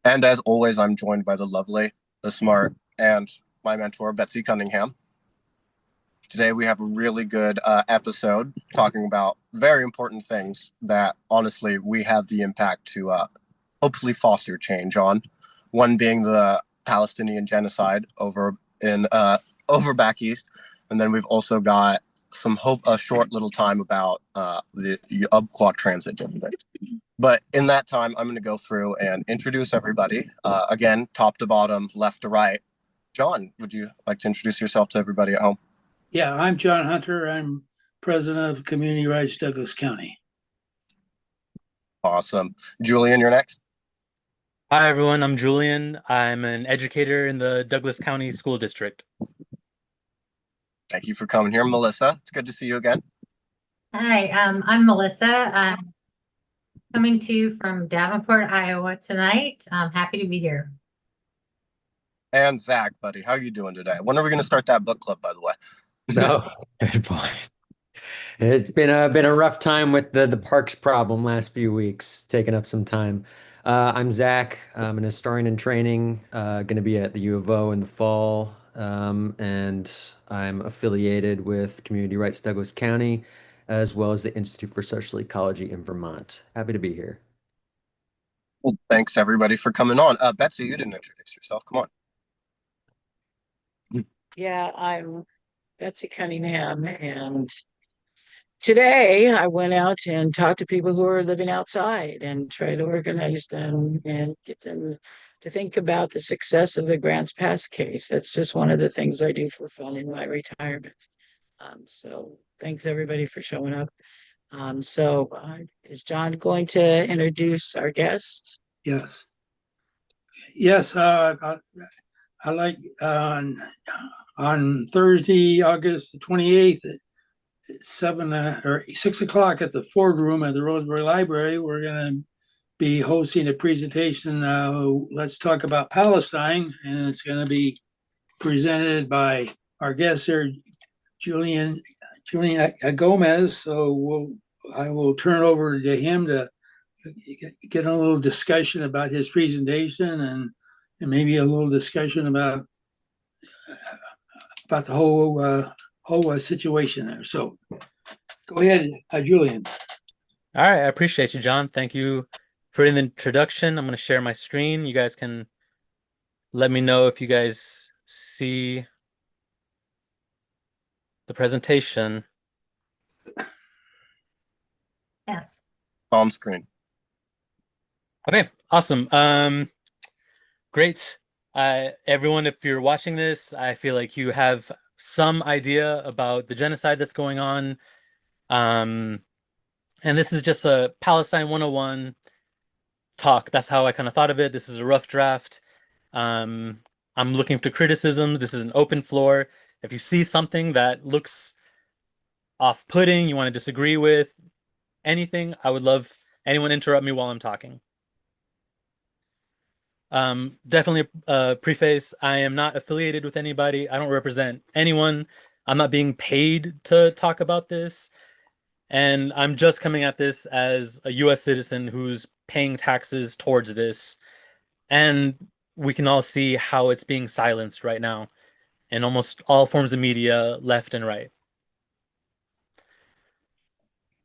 And as always, I'm joined by the lovely, the smart, and my mentor, Betsy Cunningham. Today, we have a really good episode talking about very important things that honestly we have the impact to hopefully foster change on. One being the Palestinian genocide over back east. And then we've also got a short little time about the Umpqua transit. But in that time, I'm going to go through and introduce everybody. Again, top to bottom, left to right. John, would you like to introduce yourself to everybody at home? Yeah, I'm John Hunter. I'm president of Community Rights Douglas County. Awesome. Julian, you're next. Hi, everyone. I'm Julian. I'm an educator in the Douglas County School District. Thank you for coming here, Melissa. It's good to see you again. Hi, I'm Melissa. I'm coming to you from Davenport, Iowa tonight. I'm happy to be here. And Zach, buddy, how are you doing today? When are we going to start that book club, by the way? No, good point. It's been a rough time with the parks problem last few weeks, taking up some time. I'm Zach. I'm an historian in training, going to be at the U of O in the fall, and I'm affiliated with Community Rights Douglas County, as well as the Institute for Social Ecology in Vermont. Happy to be here. Well, thanks everybody for coming on. Betsy, you didn't introduce yourself. Come on. Yeah, I'm Betsy Cunningham, and today I went out and talked to people who are living outside and try to organize them and get them to think about the success of the Grants Pass case. That's just one of the things I do for fun in my retirement. So thanks everybody for showing up. Is John going to introduce our guest? Yes. Yes, I like on Thursday, August the 28th at 6 o'clock at the Ford Room at the Roseburg Library, we're going to be hosting a presentation. Let's talk about Palestine, and it's going to be presented by our guest here, Julian Gomez. So I will turn it over to him to get a little discussion about his presentation and maybe a little discussion about the whole situation there. So go ahead, Julian. All right. I appreciate you, John. Thank you for the introduction. I'm going to share my screen. You guys can let me know if you guys see the presentation. Yes. On screen. Okay, awesome. Great. Everyone, if you're watching this, I feel like you have some idea about the genocide that's going on. And this is just a Palestine 101 talk. That's how I kind of thought of it. This is a rough draft. I'm looking for criticism. This is an open floor. If you see something that looks off-putting, you want to disagree with anything, I would love anyone interrupt me while I'm talking. Definitely a preface. I am not affiliated with anybody. I don't represent anyone. I'm not being paid to talk about this. And I'm just coming at this as a US citizen who's paying taxes towards this. And we can all see how it's being silenced right now in almost all forms of media, left and right.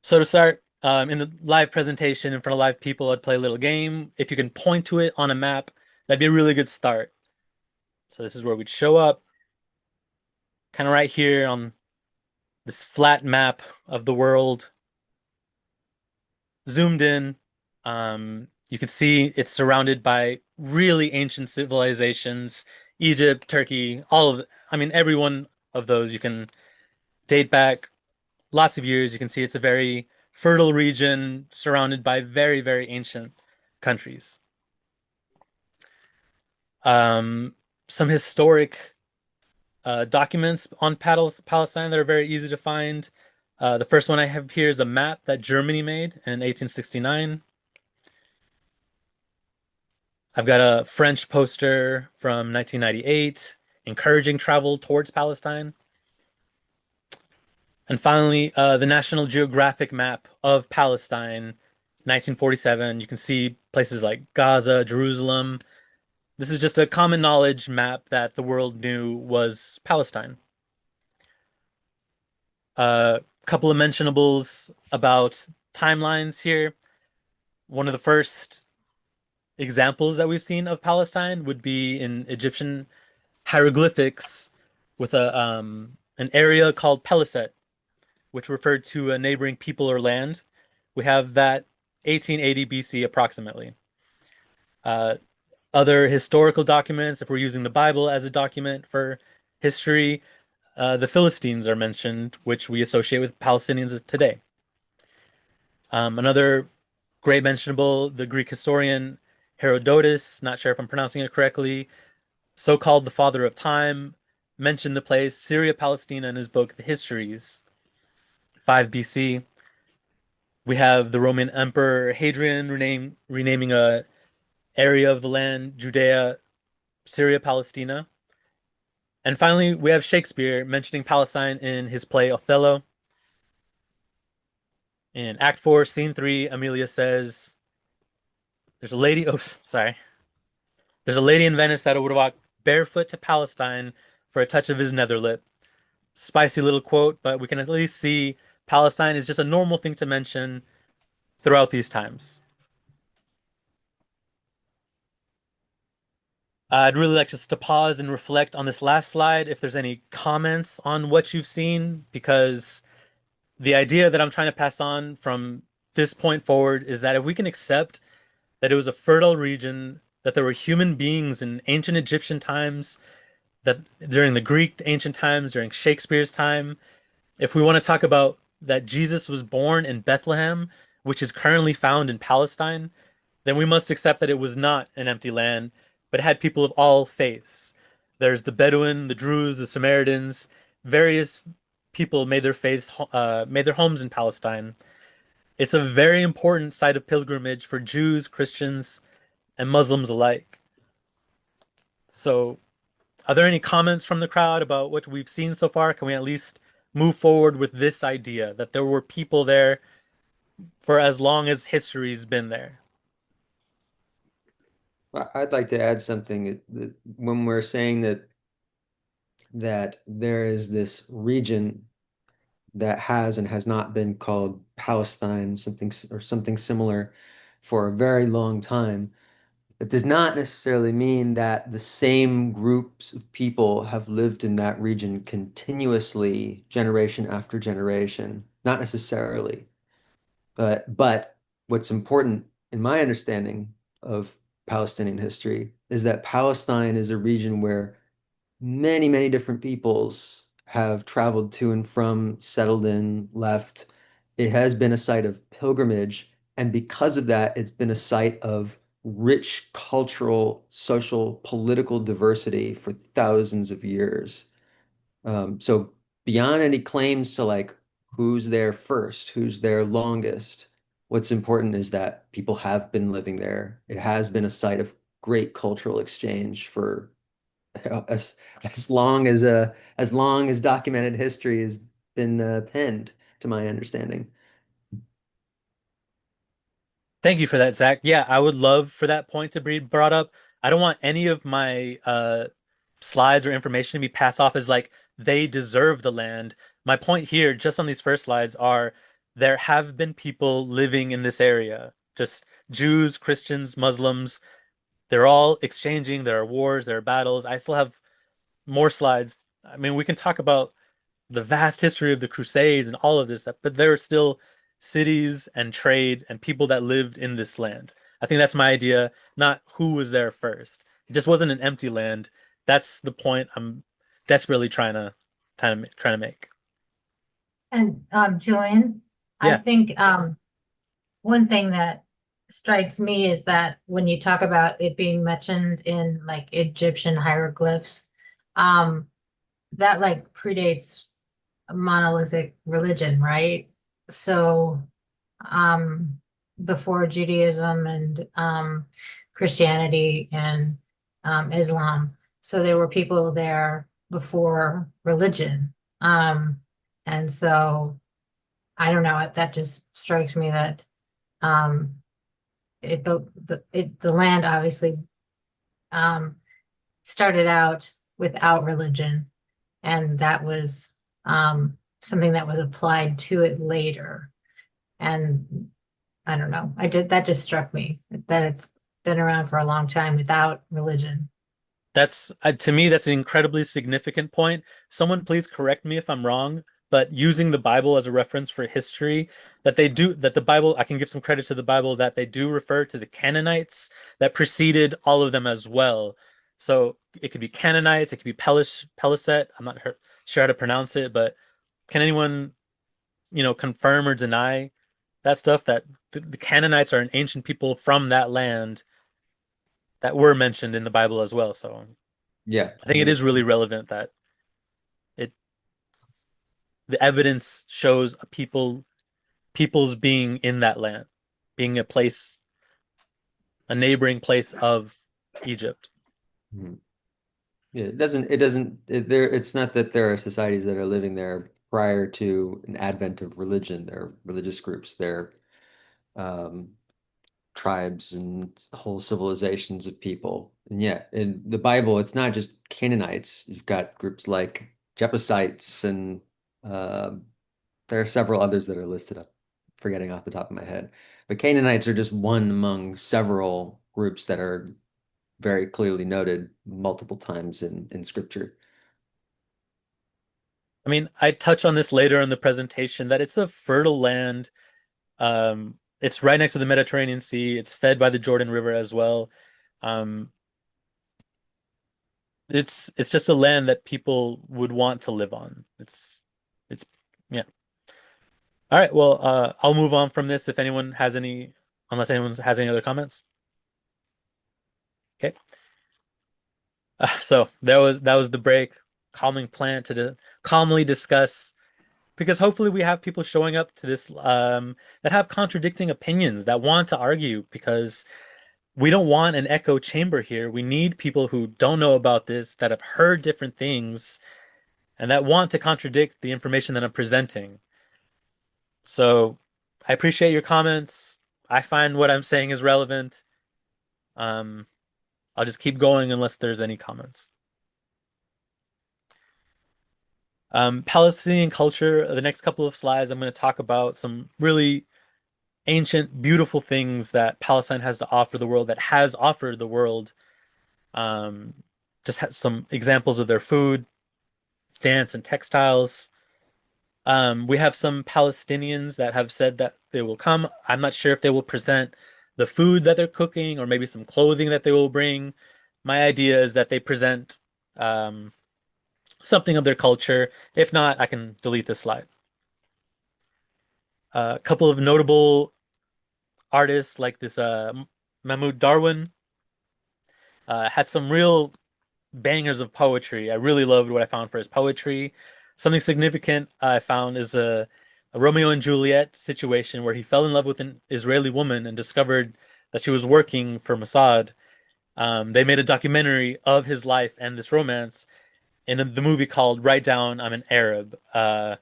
So to start, in the live presentation in front of live people, I'd play a little game. If you can point to it on a map, that'd be a really good start. So this is where we'd show up, kind of right here on this flat map of the world. Zoomed in, you can see it's surrounded by really ancient civilizations, Egypt, Turkey, every one of those you can date back lots of years. You can see it's a very fertile region surrounded by very, very ancient countries. Some historic documents on Palestine that are very easy to find. The first one I have here is a map that Germany made in 1869. I've got a French poster from 1998 encouraging travel towards Palestine. And finally, the National Geographic map of Palestine, 1947. You can see places like Gaza, Jerusalem. This is just a common knowledge map that the world knew was Palestine. A couple of mentionables about timelines here. One of the first examples that we've seen of Palestine would be in Egyptian hieroglyphics with an area called Peliset, which referred to a neighboring people or land. We have that 1880 BC approximately. Uh, Other historical documents, if we're using the Bible as a document for history, the Philistines are mentioned, which we associate with Palestinians today. Another great mentionable, the Greek historian Herodotus, not sure if I'm pronouncing it correctly, so-called the father of time, mentioned the place Syria, Palestina in his book, The Histories, 5 BC. We have the Roman Emperor Hadrian renaming a area of the land Judea, Syria, Palestina. And finally, we have Shakespeare mentioning Palestine in his play Othello. In Act 4, Scene 3, Amelia says, there's a lady, oh, sorry. There's a lady in Venice that would walk barefoot to Palestine for a touch of his nether lip. Spicy little quote, but we can at least see Palestine is just a normal thing to mention throughout these times. I'd really like just to pause and reflect on this last slide if there's any comments on what you've seen, because the idea that I'm trying to pass on from this point forward is that if we can accept that it was a fertile region, that there were human beings in ancient Egyptian times, that during the Greek ancient times, during Shakespeare's time, if we want to talk about that Jesus was born in Bethlehem, which is currently found in Palestine, then we must accept that it was not an empty land, but it had people of all faiths. There's the Bedouin, the Druze, the Samaritans, various people made made their homes in Palestine. It's a very important site of pilgrimage for Jews, Christians, and Muslims alike. So, are there any comments from the crowd about what we've seen so far? Can we at least move forward with this idea that there were people there for as long as history's been there? I'd like to add something when we're saying that there is this region that has and has not been called Palestine, something similar for a very long time. It does not necessarily mean that the same groups of people have lived in that region continuously, generation after generation. Not necessarily. But what's important in my understanding of Palestinian history is that Palestine is a region where many, many different peoples have traveled to and from, settled in, left. It has been a site of pilgrimage, and because of that, it's been a site of rich cultural, social, political diversity for thousands of years. So beyond any claims to like who's there first, who's there longest, what's important is that people have been living there. It has been a site of great cultural exchange for as as long as documented history has been penned, to my understanding. Thank you for that, Zach. Yeah, I would love for that point to be brought up. I don't want any of my slides or information to be passed off as like they deserve the land. My point here, just on these first slides, are there have been people living in this area, just Jews, Christians, Muslims. They're all exchanging. There are wars, there are battles. I still have more slides. I mean, we can talk about the vast history of the Crusades and all of this, but there are still cities and trade and people that lived in this land. I think that's my idea, not who was there first. It just wasn't an empty land. That's the point I'm desperately trying to make. And Julian, I Yeah. think one thing that strikes me is that when you talk about it being mentioned in like Egyptian hieroglyphs, that like predates monolithic religion, right? So before Judaism and Christianity and Islam. So there were people there before religion. And so I don't know, that just strikes me that um, the land obviously um, started out without religion, and that was something that was applied to it later. And I don't know, that just struck me that it's been around for a long time without religion. That's to me, that's an incredibly significant point. Someone please correct me if I'm wrong, but using the Bible as a reference for history, that the Bible, I can give some credit to the Bible that they do refer to the Canaanites that preceded all of them as well. So it could be Canaanites, it could be Peliset. I'm not sure how to pronounce it, but can anyone, confirm or deny that stuff that the Canaanites are an ancient people from that land that were mentioned in the Bible as well. So Yeah. I think it is really relevant that it the evidence shows people's being in that land, being a neighboring place of Egypt. Mhm. Yeah, it's not that there are societies that are living there prior to an advent of religion. They're religious groups, they're um, tribes and whole civilizations of people. And yeah, in the Bible, it's not just Canaanites. You've got groups like Jebusites, and uh, there are several others that are listed up, forgetting off the top of my head. But Canaanites are just one among several groups that are very clearly noted multiple times in scripture. I mean, I touch on this later in the presentation that it's a fertile land. It's right next to the Mediterranean Sea. It's fed by the Jordan River as well. Um, it's just a land that people would want to live on. It's yeah. All right, well, I'll move on from this if anyone has any, unless anyone has any other comments. Okay. So that was the break, calming plant calmly discuss, because hopefully we have people showing up to this that have contradicting opinions that want to argue, because we don't want an echo chamber here. We need people who don't know about this, that have heard different things, and that want to contradict the information that I'm presenting. So I appreciate your comments. I find what I'm saying is relevant. Um, I'll just keep going unless there's any comments. Palestinian culture, the next couple of slides, I'm going to talk about some really ancient, beautiful things that Palestine has to offer the world, that has offered the world. Um, just some examples of their food, dance, and textiles. We have some Palestinians that have said that they will come. I'm not sure if they will present the food that they're cooking or maybe some clothing that they will bring. My idea is that they present something of their culture. If not, I can delete this slide. A couple of notable artists like this Mahmoud Darwin had some real bangers of poetry. I really loved what I found for his poetry. Something significant I found is a Romeo and Juliet situation where he fell in love with an Israeli woman and discovered that she was working for Mossad. They made a documentary of his life and this romance in the movie called Write Down I'm an Arab, a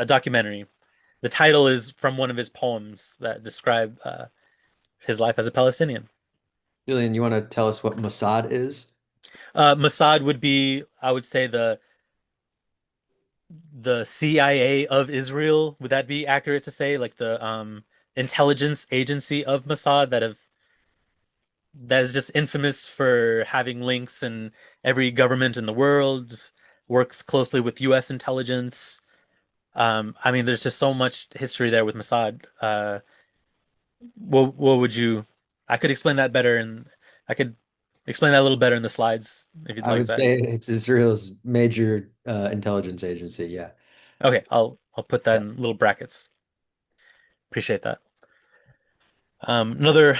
documentary. The title is from one of his poems that describe his life as a Palestinian. Julian, you want to tell us what Mossad is? Mossad would be, I would say, the CIA of Israel. Would that be accurate to say? Like the intelligence agency of Mossad that is just infamous for having links in every government in the world, works closely with US intelligence. I mean, there's just so much history there with Mossad. What would you? I could explain that better, and I could explain that a little better in the slides if you'd I like, would Zach. say it's Israel's major intelligence agency. Yeah. Okay, I'll put that Yeah. in little brackets. Appreciate that. Another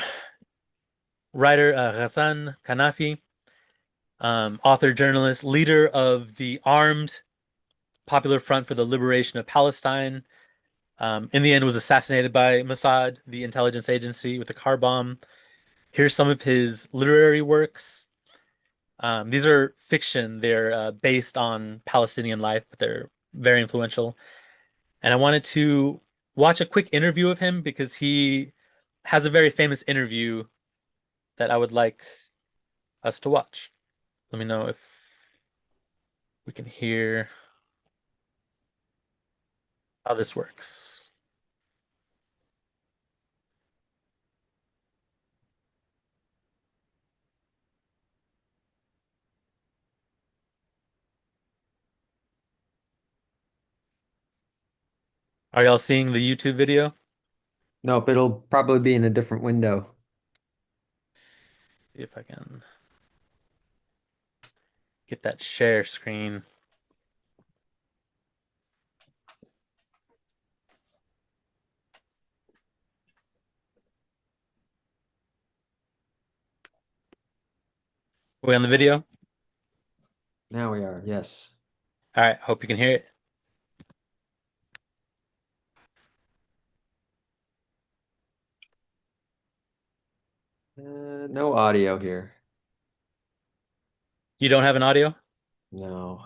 writer, Ghassan Kanafi, author, journalist, leader of the armed Popular Front for the Liberation of Palestine. In the end, was assassinated by Mossad, the intelligence agency, with a car bomb. Here's some of his literary works. These are fiction. They're based on Palestinian life, but they're very influential. And I wanted to watch a quick interview of him because he has a very famous interview that I would like us to watch. Let me know if we can hear how this works. Are y'all seeing the YouTube video? Nope, it'll probably be in a different window. See if I can get that share screen. Are we on the video? Now we are, yes. All right, hope you can hear it. No audio here. You don't have an audio? No.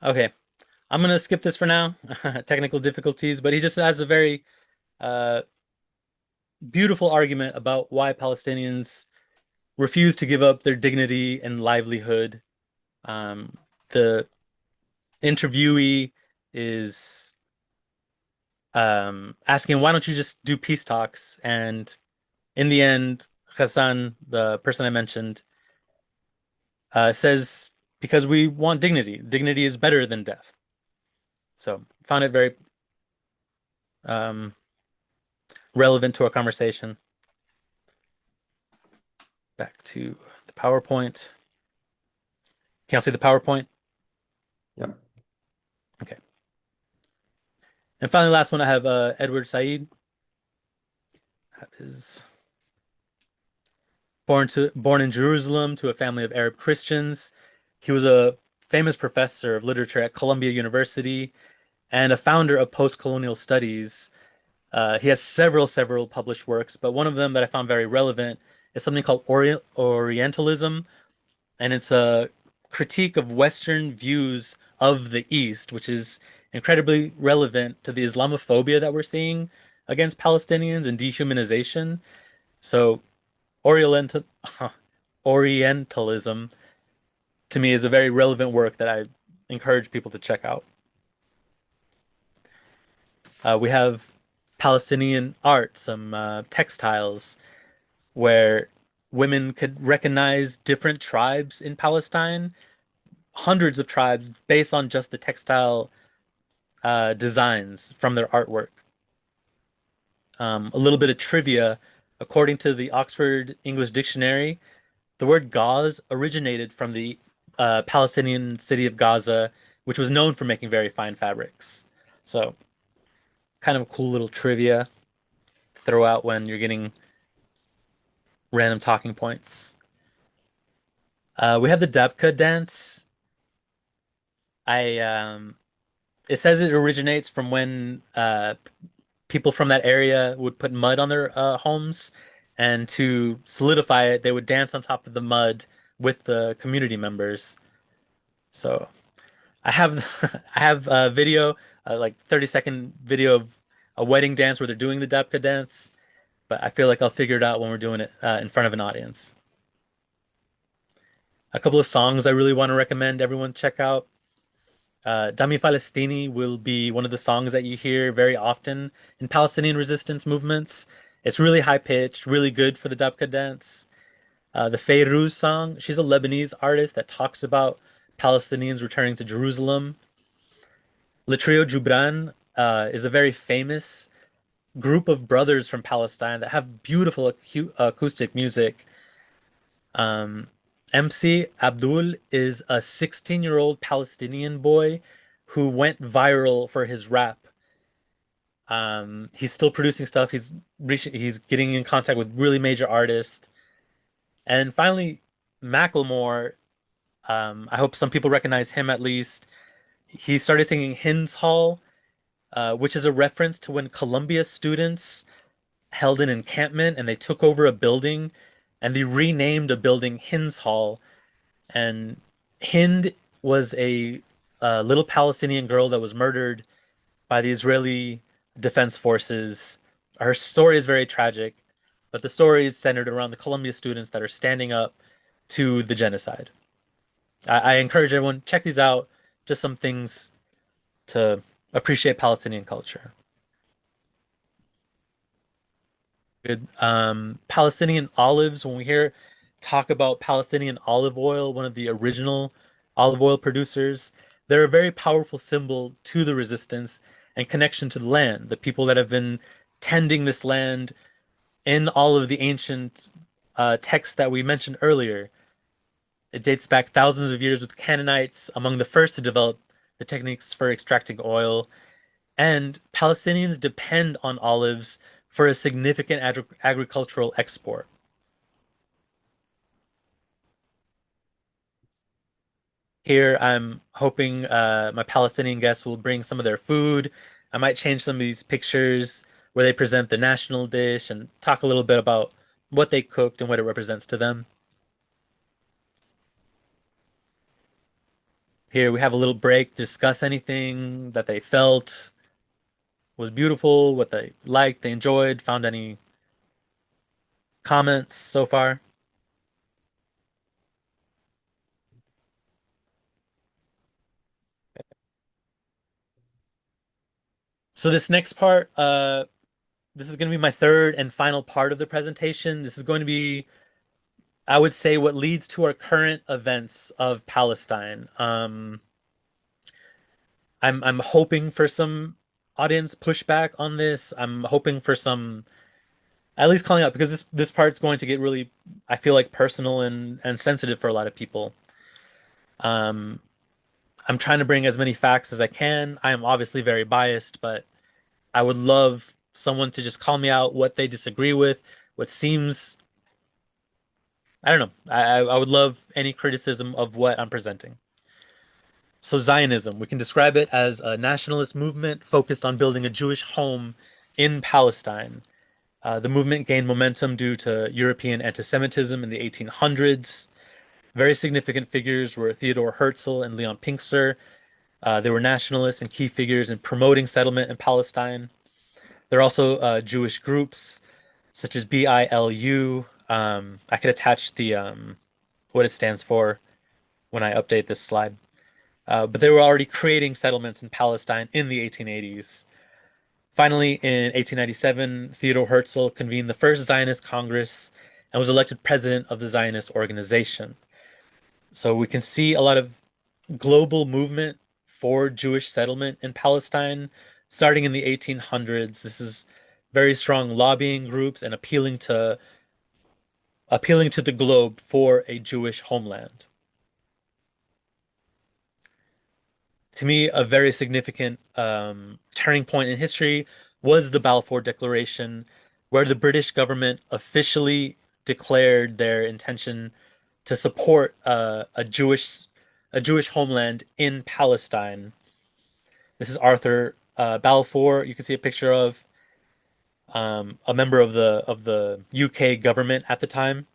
Okay. I'm gonna skip this for now. Technical difficulties, but he just has a very uh, beautiful argument about why Palestinians refuse to give up their dignity and livelihood. The interviewee is asking, why don't you just do peace talks? And in the end, Hassan, the person I mentioned, says, because we want dignity. Dignity is better than death. So found it very relevant to our conversation. Back to the PowerPoint. Can you see the PowerPoint? Yep. Okay. And finally, last one, I have Edward Said. Is born in Jerusalem to a family of Arab Christians. He was a famous professor of literature at Columbia University and a founder of post-colonial studies. He has several published works, but one of them that I found very relevant is something called Orientalism, and it's a critique of Western views of the East, which is incredibly relevant to the Islamophobia that we're seeing against Palestinians and dehumanization. So, Oriental Orientalism to me is a very relevant work that I encourage people to check out. We have Palestinian art, some textiles where women could recognize different tribes in Palestine, hundreds of tribes based on just the textile designs from their artwork. A little bit of trivia. According to the Oxford English Dictionary, the word gauze originated from the Palestinian city of Gaza, which was known for making very fine fabrics. So, kind of a cool little trivia to throw out when you're getting random talking points. We have the Dabka dance. It says it originates from when people from that area would put mud on their homes, and to solidify it, they would dance on top of the mud with the community members. So I have I have a video, like 30-second video of a wedding dance where they're doing the Dabka dance, but I feel like I'll figure it out when we're doing it in front of an audience. A couple of songs I really want to recommend everyone check out. Dami Falestini will be one of the songs that you hear very often in Palestinian resistance movements. It's really high pitched, really good for the Dabka dance. The Feiruz song, she's a Lebanese artist that talks about Palestinians returning to Jerusalem. Le Trio Jubran is a very famous group of brothers from Palestine that have beautiful acoustic music. MC Abdul is a 16-year-old Palestinian boy who went viral for his rap. He's still producing stuff. He's getting in contact with really major artists. And finally, Macklemore. I hope some people recognize him at least. He started singing Hind's Hall, which is a reference to when Columbia students held an encampment and they took over a building and they renamed a building Hind's Hall. And Hind was a little Palestinian girl that was murdered by the Israeli Defense Forces her story is very tragic, but the story is centered around the Columbia students that are standing up to the genocide. I encourage everyone, check these out. Just some things to appreciate Palestinian culture. Good. Palestinian olives, when we hear talk about Palestinian olive oil, one of the original olive oil producers, they're a very powerful symbol to the resistance and connection to the land, the people that have been tending this land in all of the ancient texts that we mentioned earlier. It dates back thousands of years with Canaanites, among the first to develop the techniques for extracting oil. And Palestinians depend on olives for a significant agricultural export. Here, I'm hoping my Palestinian guests will bring some of their food. I might change some of these pictures where they present the national dish and talk a little bit about what they cooked and what it represents to them. Here, we have a little break, discuss anything that they felt was beautiful, what they liked, they enjoyed, found any comments so far. So this next part, this is going to be my third and final part of the presentation. This is going to be, I would say, what leads to our current events of Palestine. I'm hoping for some audience pushback on this. I'm hoping for some, at least calling out, because this part's going to get really, I feel like, personal and sensitive for a lot of people. Um, I'm trying to bring as many facts as I can. I am obviously very biased, but I would love someone to just call me out what they disagree with, what seems, I don't know. I would love any criticism of what I'm presenting. So Zionism, we can describe it as a nationalist movement focused on building a Jewish home in Palestine. The movement gained momentum due to European anti-Semitism in the 1800s. Very significant figures were Theodore Herzl and Leon Pinkster. They were nationalists and key figures in promoting settlement in Palestine. There are also Jewish groups such as BILU. I could attach the what it stands for when I update this slide. But they were already creating settlements in Palestine in the 1880s. Finally, in 1897, Theodor Herzl convened the first Zionist Congress and was elected president of the Zionist organization. So we can see a lot of global movement for Jewish settlement in Palestine starting in the 1800s. This is very strong lobbying groups and appealing to the globe for a Jewish homeland. To me, a very significant turning point in history was the Balfour Declaration, where the British government officially declared their intention to support a Jewish homeland in Palestine. This is Arthur Balfour. You can see a picture of a member of the UK government at the time.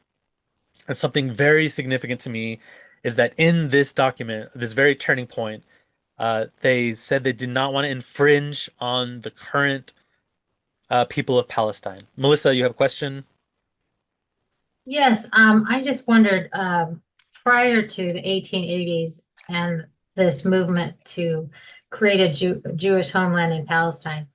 And something very significant to me is that in this document, this very turning point, they said they did not want to infringe on the current people of Palestine. Melissa, you have a question? Yes, I just wondered, prior to the 1880s and this movement to create a Jewish homeland in Palestine,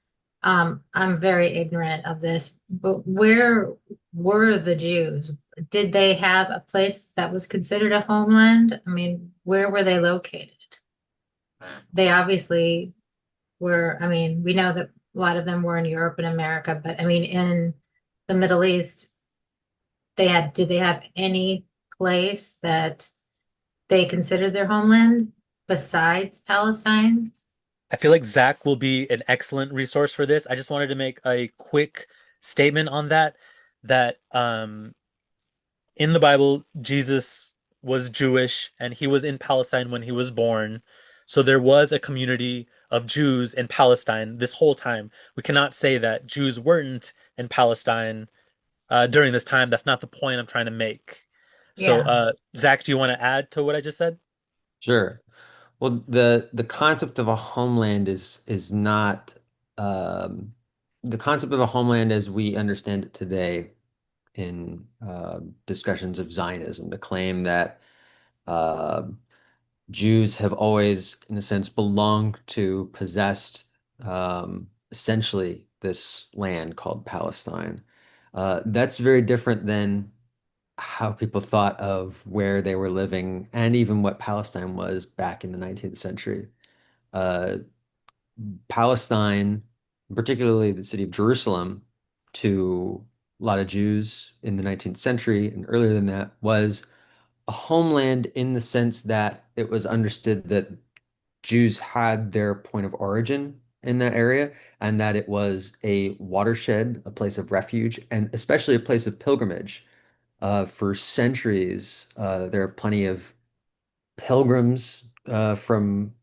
I'm very ignorant of this, but where were the Jews? Did they have a place that was considered a homeland? I mean, where were they located? They obviously were, I mean, we know that a lot of them were in Europe and America, but I mean, in the Middle East, did they have any place that they considered their homeland besides Palestine? I feel like Zach will be an excellent resource for this. I just wanted to make a quick statement on that, that in the Bible, Jesus was Jewish and he was in Palestine when he was born. So there was a community of Jews in Palestine this whole time. We cannot say that Jews weren't in Palestine during this time. That's not the point I'm trying to make. So, Yeah. Zach, do you want to add to what I just said? Sure. Well, the concept of a homeland is not um, the concept of a homeland as we understand it today in discussions of Zionism, the claim that uh, Jews have always, in a sense, belonged to, possessed essentially this land called Palestine. That's very different than how people thought of where they were living and even what Palestine was back in the 19th century. Uh, Palestine, particularly the city of Jerusalem, to a lot of Jews in the 19th century and earlier than that, was a homeland in the sense that it was understood that Jews had their point of origin in that area and that it was a watershed, a place of refuge, and especially a place of pilgrimage. For centuries, there are plenty of pilgrims from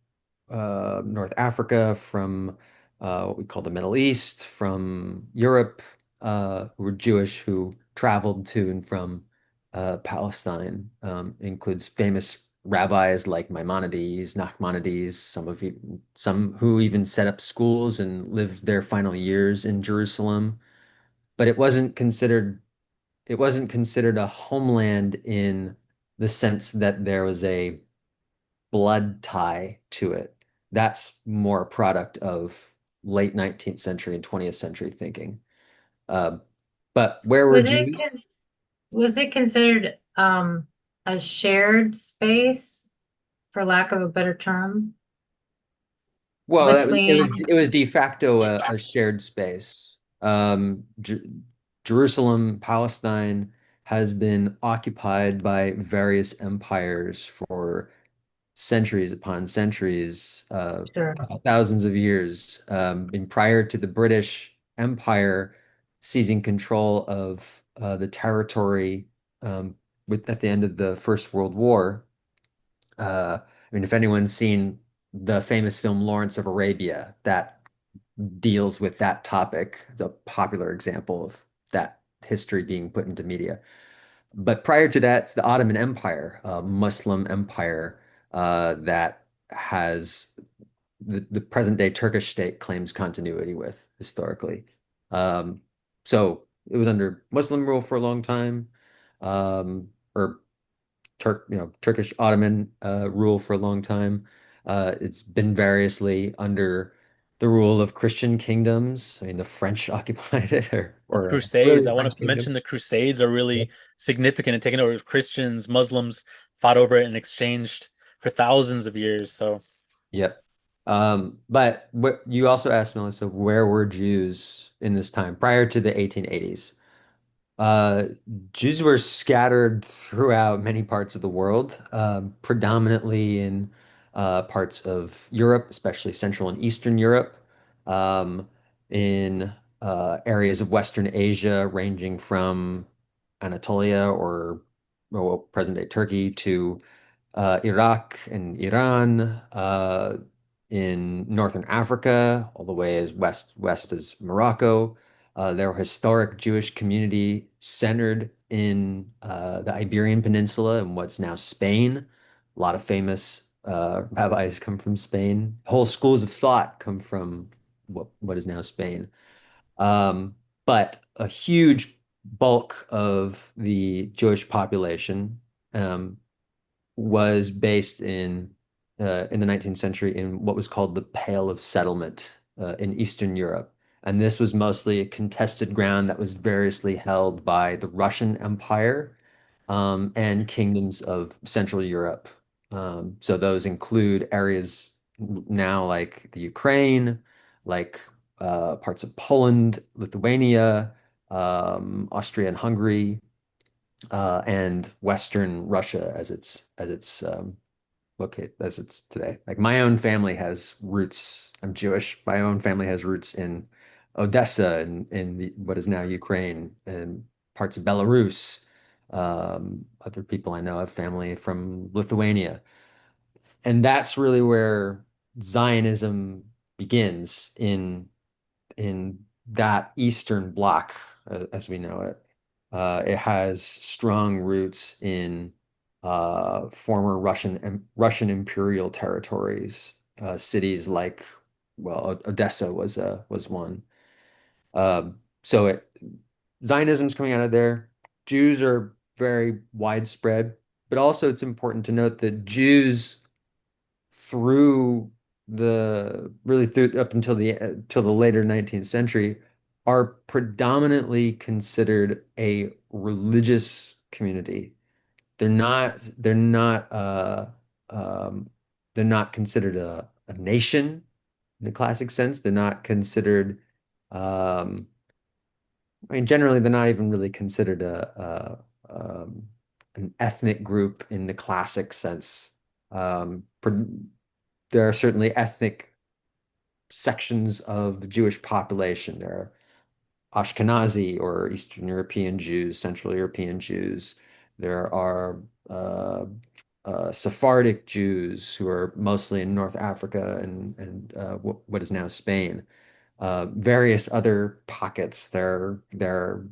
North Africa, from what we call the Middle East, from Europe, who were Jewish, who traveled to and from Palestine. Includes famous rabbis like Maimonides, Nachmanides, some who even set up schools and lived their final years in Jerusalem. But it wasn't considered a homeland in the sense that there was a blood tie to it. That's more a product of late 19th century and 20th century thinking. Uh, but where were Was it Jews? con- was it considered a shared space, for lack of a better term, Well, between it was de facto a shared space. Jerusalem, Palestine has been occupied by various empires for centuries upon centuries, sure, thousands of years. And prior to the British Empire seizing control of the territory at the end of the First World War, I mean, if anyone's seen the famous film Lawrence of Arabia, that deals with that topic, the popular example of that history being put into media. But prior to that, it's the Ottoman Empire, a Muslim empire that has the present day Turkish state claims continuity with historically. Um, so it was under Muslim rule for a long time, or Turkish Ottoman rule for a long time. It's been variously under the rule of Christian kingdoms. I mean, the French occupied it, Or or Crusades. really I want French to mention kingdom. the Crusades are Yeah. really significant in taking over. Christians, Muslims fought over it and exchanged for thousands of years. So Yep. But what you also asked, Melissa, where were Jews in this time prior to the 1880s? Uh, Jews were scattered throughout many parts of the world, predominantly in parts of Europe, especially Central and Eastern Europe, um, in areas of Western Asia, ranging from Anatolia or well, present-day Turkey to Iraq and Iran, in Northern Africa, all the way as west as Morocco. There were historic Jewish community centered in the Iberian Peninsula and what's now Spain. A lot of famous rabbis come from Spain. Whole schools of thought come from what is now Spain. Um, but a huge bulk of the Jewish population um, was based in the 19th century in what was called the Pale of Settlement in Eastern Europe. And this was mostly a contested ground that was variously held by the Russian Empire and kingdoms of Central Europe. So those include areas now like the Ukraine, like parts of Poland, Lithuania, Austria and Hungary, and Western Russia as it's located as it's today. Like my own family has roots. I'm Jewish. My own family has roots in Odessa and in what is now Ukraine and parts of Belarus. Other people I know have family from Lithuania, and that's really where Zionism begins in that Eastern Bloc, as we know it. It has strong roots in former Russian imperial territories, cities like, well, Odessa was one, So Zionism's coming out of there. Jews are very widespread, but also it's important to note that Jews through through up until till the later 19th century are predominantly considered a religious community. They're not um, they're not considered a nation in the classic sense. They're not considered I mean, generally, they're not even really considered an ethnic group in the classic sense. There are certainly ethnic sections of the Jewish population. There are Ashkenazi or Eastern European Jews, Central European Jews. There are Sephardic Jews who are mostly in North Africa and what is now Spain. Various other pockets. There are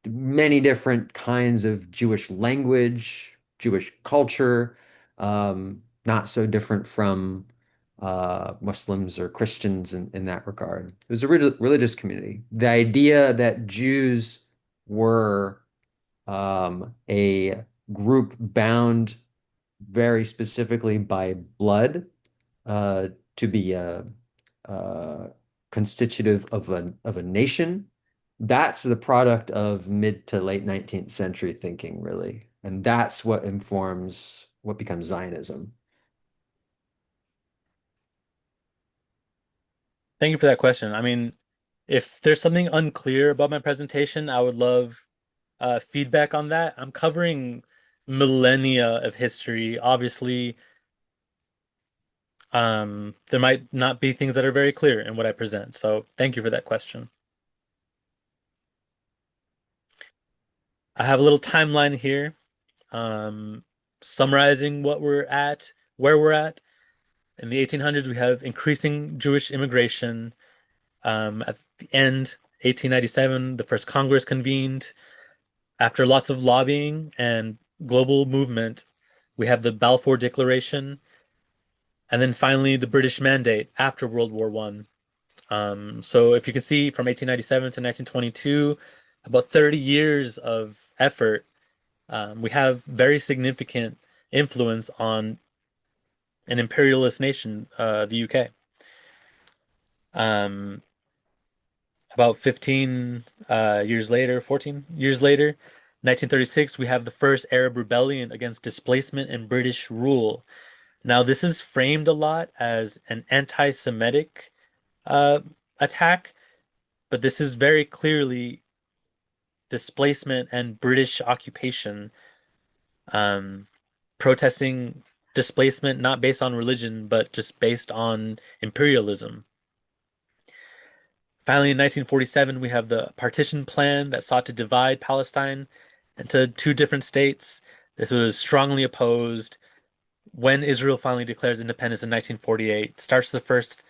many different kinds of Jewish language, Jewish culture, not so different from Muslims or Christians in that regard. It was a religious community. The idea that Jews were a group bound very specifically by blood to be uh, constitutive of a nation, that's the product of mid to late 19th century thinking, really. And that's what informs what becomes Zionism. Thank you for that question. I mean, if there's something unclear about my presentation, I would love feedback on that. I'm covering millennia of history. Obviously, there might not be things that are very clear in what I present. So thank you for that question. I have a little timeline here, um, summarizing where we're at. In the 1800s, we have increasing Jewish immigration. At the end, 1897, the first Congress convened. After lots of lobbying and global movement, we have the Balfour Declaration, and then finally the British Mandate after World War One. So if you can see from 1897 to 1922, about 30 years of effort, we have very significant influence on an imperialist nation, the UK. Um, about 15 years later, 14 years later, 1936, we have the first Arab rebellion against displacement and British rule. Now, this is framed a lot as an anti-Semitic uh, attack, but this is very clearly displacement and British occupation, um, protesting displacement not based on religion, but just based on imperialism. Finally, in 1947, we have the partition plan that sought to divide Palestine into two different states. This was strongly opposed. When Israel finally declares independence in 1948, starts the first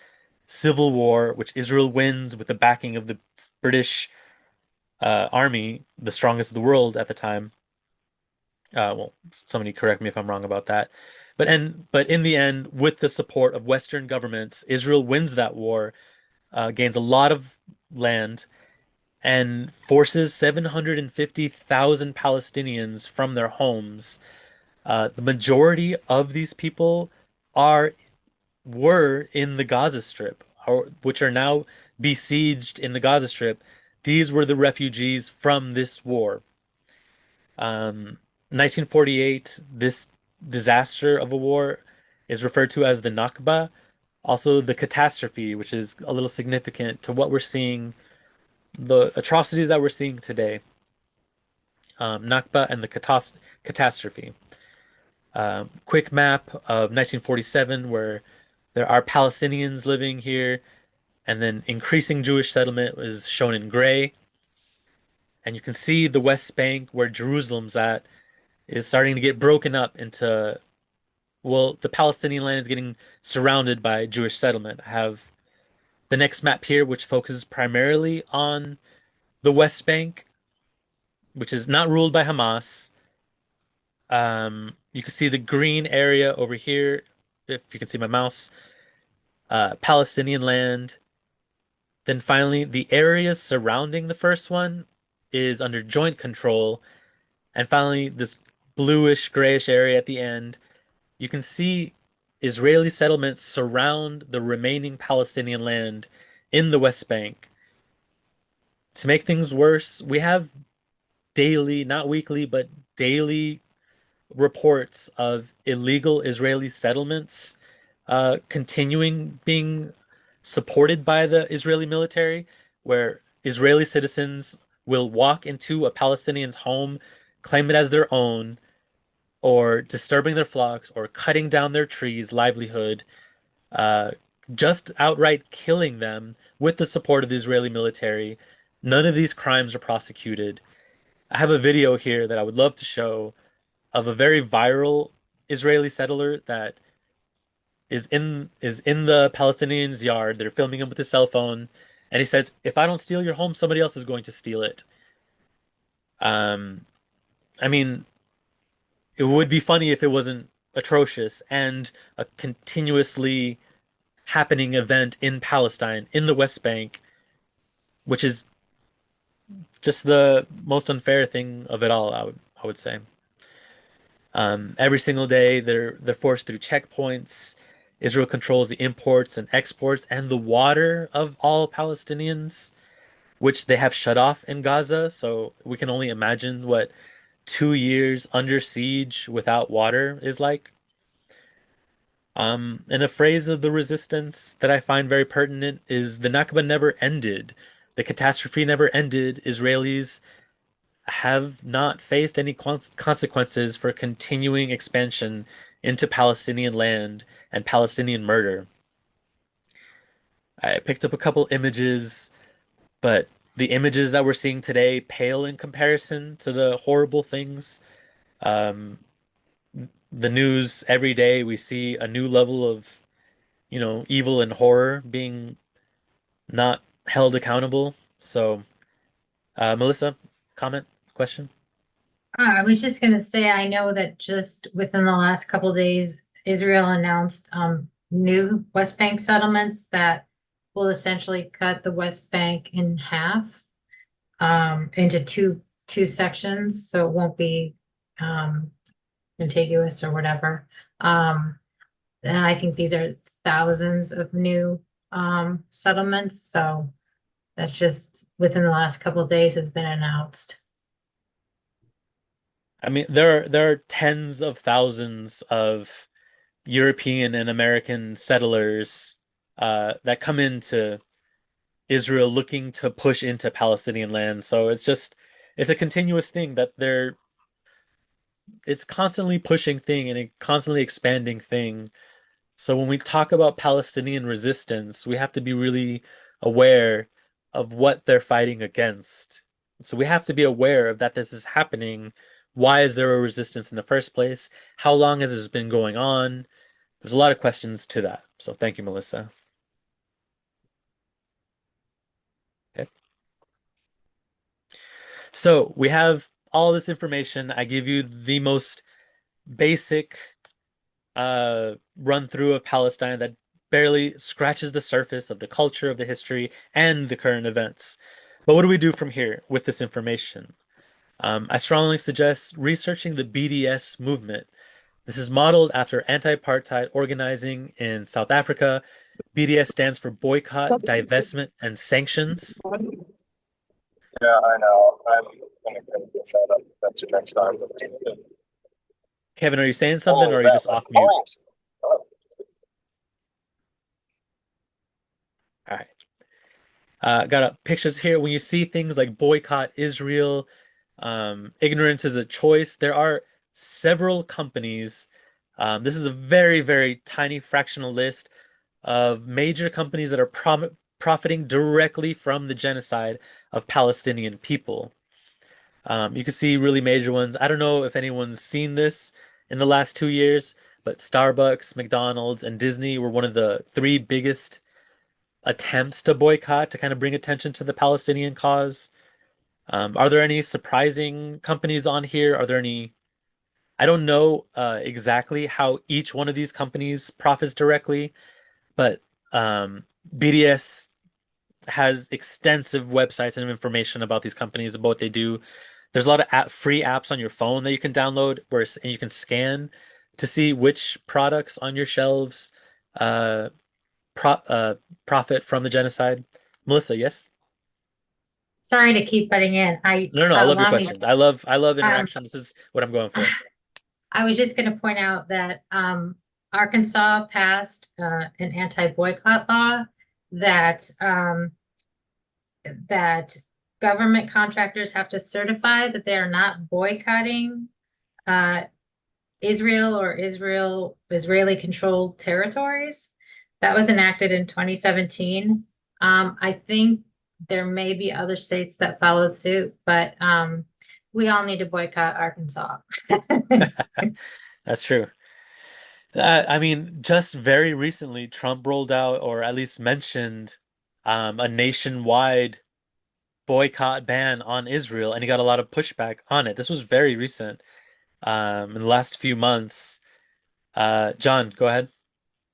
civil war, which Israel wins with the backing of the British army, the strongest of the world at the time. Well, somebody correct me if I'm wrong about that. But in the end, with the support of Western governments, Israel wins that war, gains a lot of land, and forces 750,000 Palestinians from their homes. The majority of these people are were in the Gaza Strip, which are now besieged in the Gaza Strip. These were the refugees from this war. 1948, this disaster of a war is referred to as the Nakba, also the catastrophe, which is a little significant to what we're seeing, the atrocities that we're seeing today. Nakba and the catastrophe. Quick map of 1947, where there are Palestinians living here, and then increasing Jewish settlement is shown in gray. And you can see the West Bank, where Jerusalem's at, is starting to get broken up into, well, the Palestinian land is getting surrounded by Jewish settlement. I have the next map here, which focuses primarily on the West Bank, which is not ruled by Hamas. You can see the green area over here, if you can see my mouse, Palestinian land. Then finally, the areas surrounding the first one is under joint control. And finally, this bluish grayish area at the end, you can see Israeli settlements surround the remaining Palestinian land in the West Bank. To make things worse, we have daily, not weekly, but daily reports of illegal Israeli settlements continuing being supported by the Israeli military, where Israeli citizens will walk into a Palestinian's home, claim it as their own, or disturbing their flocks, or cutting down their trees' livelihood, uh, just outright killing them with the support of the Israeli military. None of these crimes are prosecuted. I have a video here that I would love to show of a very viral Israeli settler that is in the Palestinian's yard. They're filming him with his cell phone, and he says, "If I don't steal your home, somebody else is going to steal it." Um, I mean, it would be funny if it wasn't atrocious and a continuously happening event in Palestine, in the West Bank, which is just the most unfair thing of it all, I would say. Every single day they're forced through checkpoints. Israel controls the imports and exports and the water of all Palestinians, which they have shut off in Gaza. So we can only imagine what 2 years under siege without water is like. And a phrase of the resistance that I find very pertinent is the Nakba never ended. The catastrophe never ended. Israelis have not faced any consequences for continuing expansion into Palestinian land and Palestinian murder. I picked up a couple images, but the images that we're seeing today pale in comparison to the horrible things. Um, the news every day, we see a new level of, evil and horror being not held accountable. So, Melissa, comment, question? I was just gonna say, I know that just within the last couple days, Israel announced new West Bank settlements that will essentially cut the West Bank in half into two sections, so it won't be contiguous or whatever. And I think these are thousands of new settlements, so that's just within the last couple of days has been announced. I mean, there are tens of thousands of European and American settlers that come into Israel looking to push into Palestinian land. So it's a continuous thing that it's constantly pushing thing and a constantly expanding thing. So when we talk about Palestinian resistance, we have to be really aware of what they're fighting against. So we have to be aware of that this is happening. Why is there a resistance in the first place? How long has this been going on? There's a lot of questions to that. So thank you, Melissa. Okay. So we have all this information. I give you the most basic run through of Palestine that barely scratches the surface of the culture, of the history, and the current events. But what do we do from here with this information? I strongly suggest researching the BDS movement. This is modeled after anti-apartheid organizing in South Africa. BDS stands for boycott, divestment, and sanctions. Yeah, I know. I'm gonna get that up. That's it next time. Kevin, are you saying something or are you just off mute? All right. Got pictures here. When you see things like boycott Israel, ignorance is a choice, there are several companies. This is a very, very tiny fractional list of major companies that are profiting directly from the genocide of Palestinian people. You can see really major ones. I don't know if anyone's seen this in the last 2 years, but Starbucks, McDonald's, and Disney were one of the three biggest attempts to boycott to kind of bring attention to the Palestinian cause. Are there any surprising companies on here? Are there any? I don't know exactly how each one of these companies profits directly, but BDS has extensive websites and information about these companies, about what they do. There's a lot of free apps on your phone that you can download and you can scan to see which products on your shelves uh, pro profit from the genocide. Melissa, yes? Sorry to keep butting in. No, no, I love your along these, question. I love um, interaction. This is what I'm going for. I was just going to point out that Arkansas passed an anti-boycott law that that government contractors have to certify that they are not boycotting uh, Israel or Israeli controlled territories. That was enacted in 2017. I think there may be other states that followed suit, but we all need to boycott Arkansas. That's true. I mean, just very recently, Trump rolled out, or at least mentioned, a nationwide boycott ban on Israel, and he got a lot of pushback on it. This was very recent, in the last few months. John, go ahead.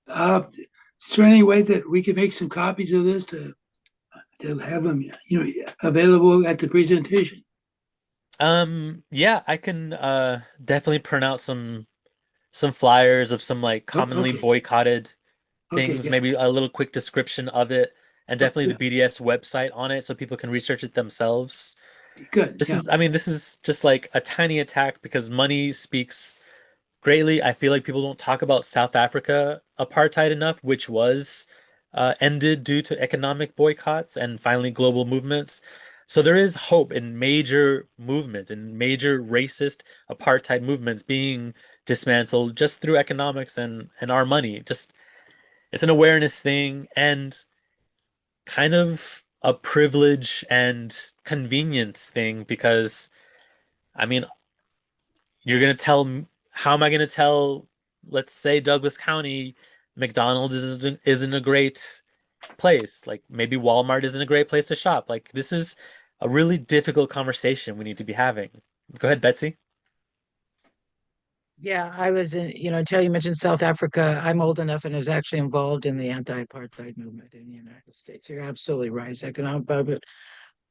Is there any way that we can make some copies of this to have them, available at the presentation? Yeah, I can definitely print out some flyers of some like commonly Okay. boycotted Okay, things, yeah. maybe a little quick description of it, and definitely yeah. the BDS website on it so people can research it themselves. Good. This Yeah. is, I mean, this is just like a tiny attack because money speaks greatly. I feel like people don't talk about South Africa apartheid enough, which was ended due to economic boycotts and finally global movements. So there is hope in major movements and major racist apartheid movements being dismantled just through economics and our money. Just it's an awareness thing and kind of a privilege and convenience thing because I mean, you're gonna how am I gonna tell, let's say Douglas County, McDonald's isn't a great place. Like maybe Walmart isn't a great place to shop. Like this is a really difficult conversation we need to be having. Go ahead, Betsy. Yeah, I was in, until you mentioned South Africa, I'm old enough and was actually involved in the anti-apartheid movement in the United States. You're absolutely right. Economic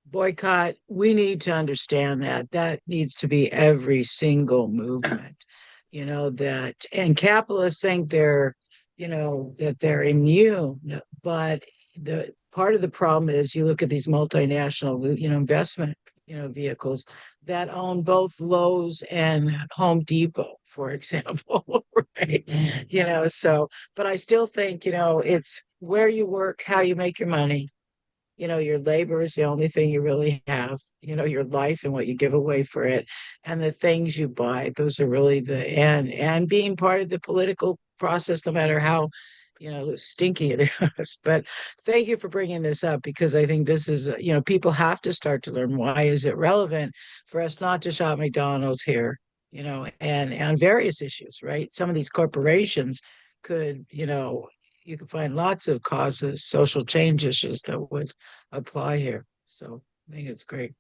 boycott, we need to understand that needs to be every single movement, and capitalists think that they're immune, but the part of the problem is you look at these multinational, investment, vehicles that own both Lowe's and Home Depot, for example, right? So, but I still think, it's where you work, how you make your money. Your labor is the only thing you really have, your life and what you give away for it. And the things you buy, those are really and being part of the political process, no matter how, stinky it is. But thank you for bringing this up because I think this is, people have to start to learn why is it relevant for us not to shop McDonald's here, and various issues, right? Some of these corporations could, you can find lots of causes, social change issues that would apply here. So I think it's great.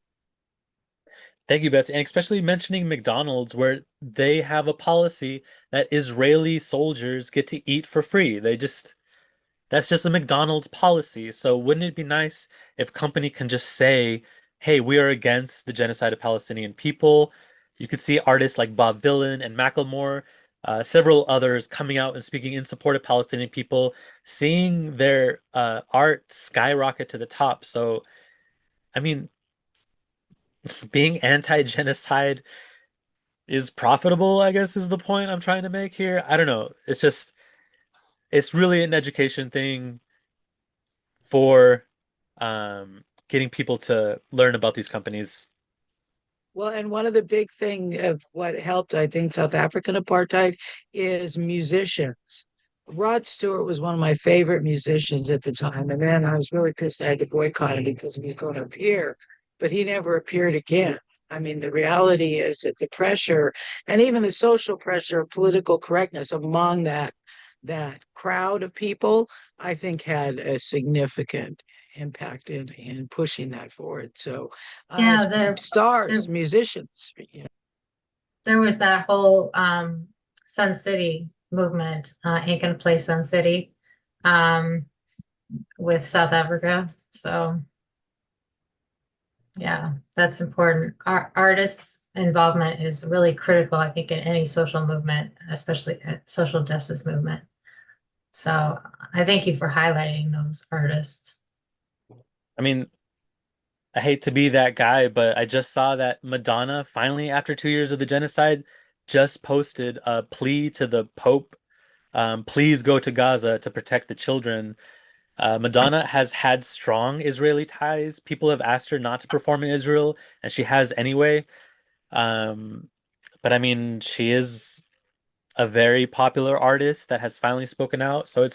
Thank you, Betsy. And especially mentioning McDonald's, where they have a policy that Israeli soldiers get to eat for free. That's just a McDonald's policy. So wouldn't it be nice if company can just say, hey, we are against the genocide of Palestinian people. You could see artists like Bob Dylan and Macklemore, several others coming out and speaking in support of Palestinian people, seeing their art skyrocket to the top. So, I mean, being anti-genocide is profitable, I guess is the point I'm trying to make here. I don't know. It's really an education thing for getting people to learn about these companies. Well, and one of the big thing of what helped, I think, South African apartheid is musicians. Rod Stewart was one of my favorite musicians at the time. And then I was really pissed I had to boycott him because he was going to appear, but he never appeared again. I mean, the reality is that the pressure and even the social pressure of political correctness among that crowd of people, I think had a significant impact in pushing that forward. So Yeah, stars, there musicians, there was that whole Sun City movement, Ain't Gonna Play Sun City. Um, with South Africa. So yeah, that's important. Our artists' involvement is really critical, I think, in any social movement, especially a social justice movement. So I thank you for highlighting those artists. I mean, I hate to be that guy, but I just saw that Madonna finally, after 2 years of the genocide, just posted a plea to the Pope, please go to Gaza to protect the children. Madonna has had strong Israeli ties. People have asked her not to perform in Israel, and she has anyway. Um, but I mean, she is a very popular artist that has finally spoken out. So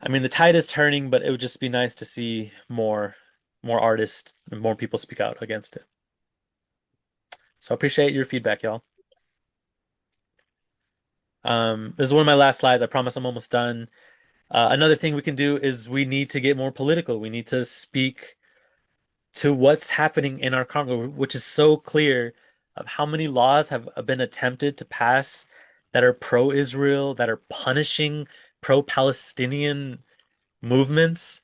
I mean, the tide is turning, but it would just be nice to see more artists and more people speak out against it. So I appreciate your feedback, y'all. This is one of my last slides. I promise I'm almost done. Another thing we can do is we need to get more political. We need to speak to what's happening in our Congo, which is so clear of how many laws have been attempted to pass that are pro-Israel, that are punishing pro-Palestinian movements.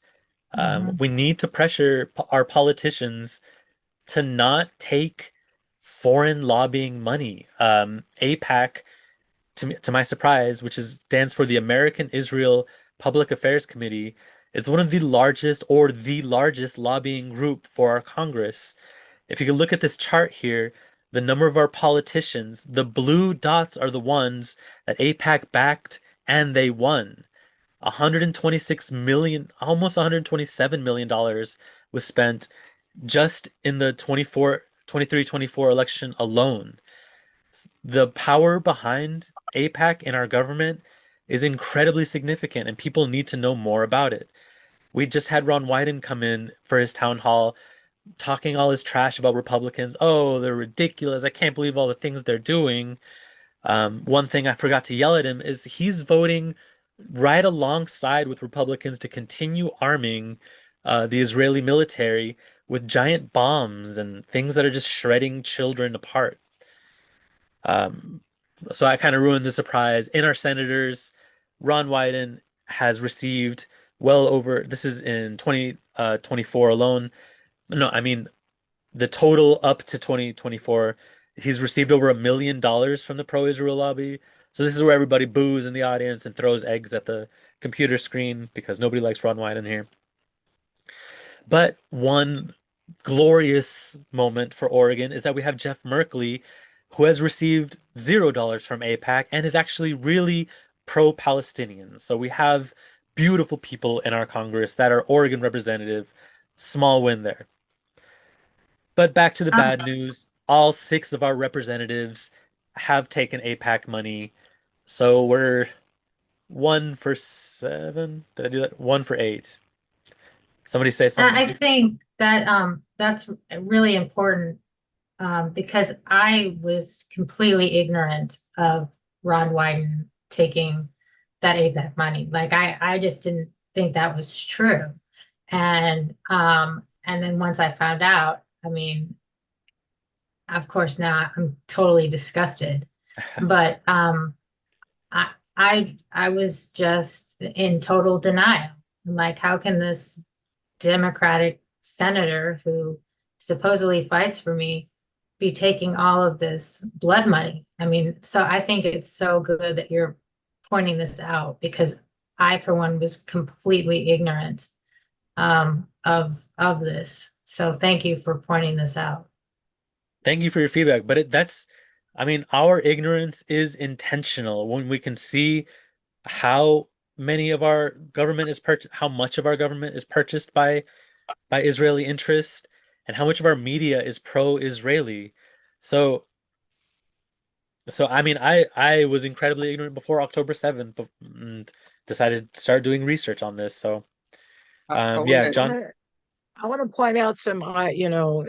Mhm. We need to pressure our politicians to not take foreign lobbying money. APAC, to my surprise, which stands for the American Israel Public Affairs Committee, is one of the largest or the largest lobbying group for our Congress. If you can look at this chart here, the number of our politicians, the blue dots are the ones that APAC backed and they won. 126 million, almost 127 million dollars was spent just in the 23-24 election alone. The power behind APAC in our government is incredibly significant, and people need to know more about it. We just had Ron Wyden come in for his town hall talking all his trash about Republicans. Oh, they're ridiculous. I can't believe all the things they're doing. One thing I forgot to yell at him is he's voting right alongside with Republicans to continue arming the Israeli military with giant bombs and things that are just shredding children apart. Um, so I kind of ruined the surprise. In our senators, Ron Wyden has received well over, this is in 2024 alone. No, I mean, the total up to 2024, he's received over $1 million from the pro-Israel lobby. So this is where everybody boos in the audience and throws eggs at the computer screen because nobody likes Ron Wyden here. But one glorious moment for Oregon is that we have Jeff Merkley, who has received $0 from AIPAC and is actually really pro-Palestinian. So we have beautiful people in our Congress that are Oregon representative. Small win there. But back to the Um, bad news. All 6 of our representatives have taken AIPAC money. So we're 1 for 7. Did I do that? 1 for 8. Somebody say something. I think that that's really important because I was completely ignorant of Ron Wyden taking that APEC money. Like I just didn't think that was true. And then once I found out, I mean, of course now I'm totally disgusted. But I I was just in total denial. Like, how can this Democratic senator who supposedly fights for me be taking all of this blood money? I mean, so I think it's so good that you're pointing this out because I, for one, was completely ignorant of this. So thank you for pointing this out. Thank you for your feedback. But I mean, our ignorance is intentional when we can see how many of our government is how much of our government is purchased by Israeli interest and how much of our media is pro-Israeli. So I mean I was incredibly ignorant before October 7th and decided to start doing research on this. So yeah, John. I want to point out some, I don't know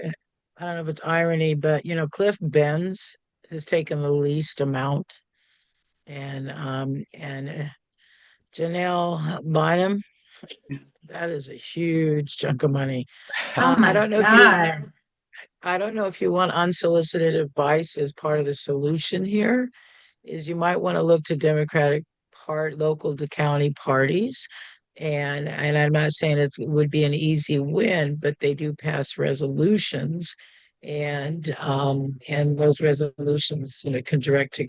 if it's irony, but Cliff Benz has taken the least amount, and Janelle Bynum, that is a huge chunk of money. Oh I my don't know if God. I don't know if you want unsolicited advice as part of the solution here, is you might want to look to Democratic local to county parties And I'm not saying it would be an easy win, but they do pass resolutions, and those resolutions, can direct to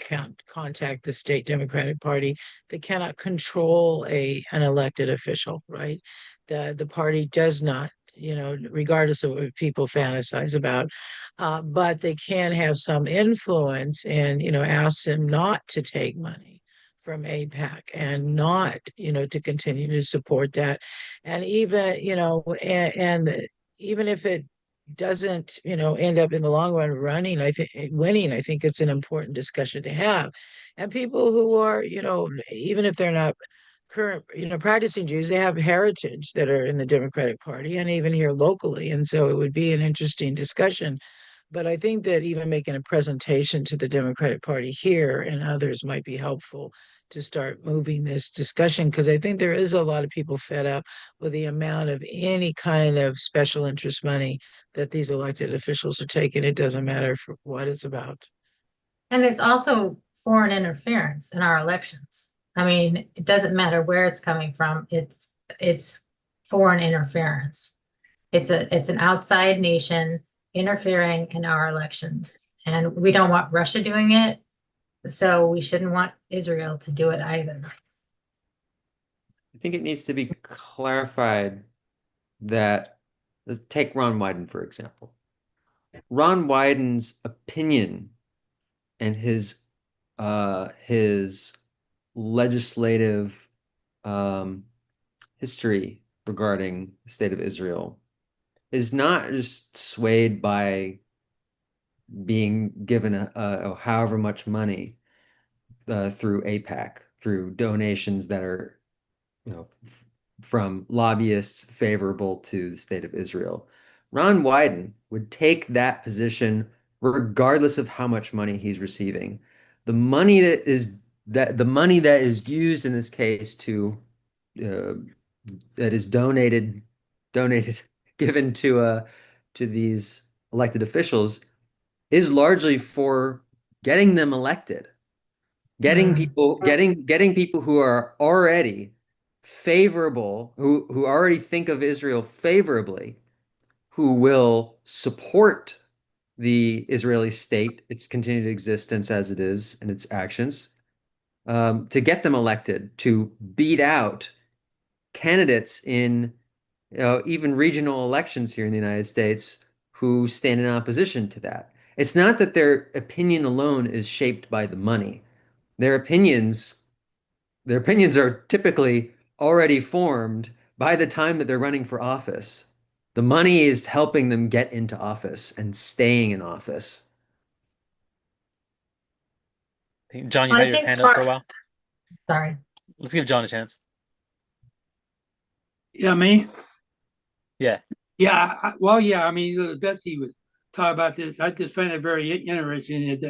contact the state Democratic Party. They cannot control an elected official, right? The party does not, regardless of what people fantasize about, but they can have some influence and, ask them not to take money from APAC and not, to continue to support that. And even, and even if it doesn't, end up in the long run winning, I think it's an important discussion to have. And people who are, even if they're not current, practicing Jews, they have heritage that are in the Democratic Party and even here locally. And so it would be an interesting discussion. But I think that even making a presentation to the Democratic Party here and others might be helpful to start moving this discussion, because I think there is a lot of people fed up with the amount of any kind of special interest money that these elected officials are taking. It doesn't matter for what it's about. And it's also foreign interference in our elections. I mean, it doesn't matter where it's coming from. It's foreign interference. It's an outside nation interfering in our elections. And we don't want Russia doing it. So we shouldn't want Israel to do it either. I think it needs to be clarified that, let's take Ron Wyden, for example. Ron Wyden's opinion and his legislative history regarding the state of Israel is not just swayed by being given however much money through AIPAC, through donations that are, from lobbyists favorable to the state of Israel. Ron Wyden would take that position regardless of how much money he's receiving. The money that is used in this case that is donated, given to these elected officials is largely for getting them elected, getting people who are already favorable, who already think of Israel favorably, who will support the Israeli state, its continued existence as it is, and its actions, to get them elected, to beat out candidates in even regional elections here in the United States who stand in opposition to that. It's not that their opinion alone is shaped by the money. Their opinions are typically already formed by the time that they're running for office. The money is helping them get into office and staying in office. John, you I had your think hand up for a while. Sorry. Let's give John a chance. Yeah, me? Yeah. Yeah, well, yeah, I mean, Betsy was talking about this. I just find it very interesting that,